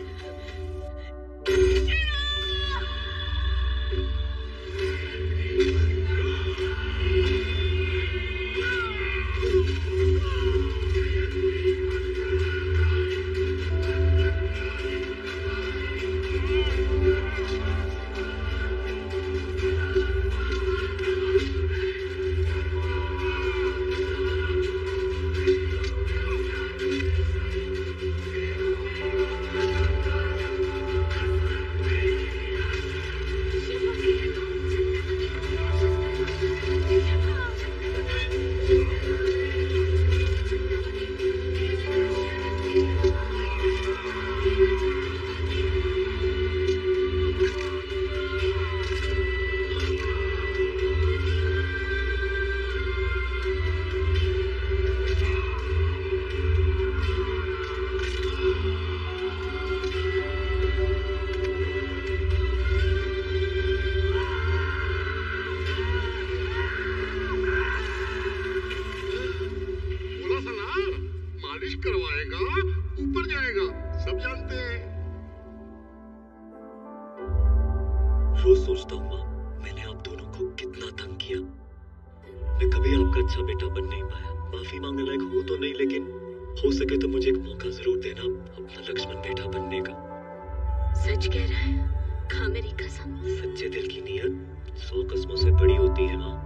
करवाएगा ऊपर जाएगा, सब जानते हैं। रोज सोचता हूँ माँ, मैंने आप दोनों को कितना तंग किया। मैं कभी आपका अच्छा बेटा बन नहीं पाया। माफी मांगने लायक हूँ तो नहीं, लेकिन हो सके तो मुझे एक मौका जरूर देना अपना लक्ष्मण बेटा बनने का। सच कह रहा है? खा मेरी कसम। सच्चे दिल की नीयत 100 कसमों से बड़ी होती है माँ।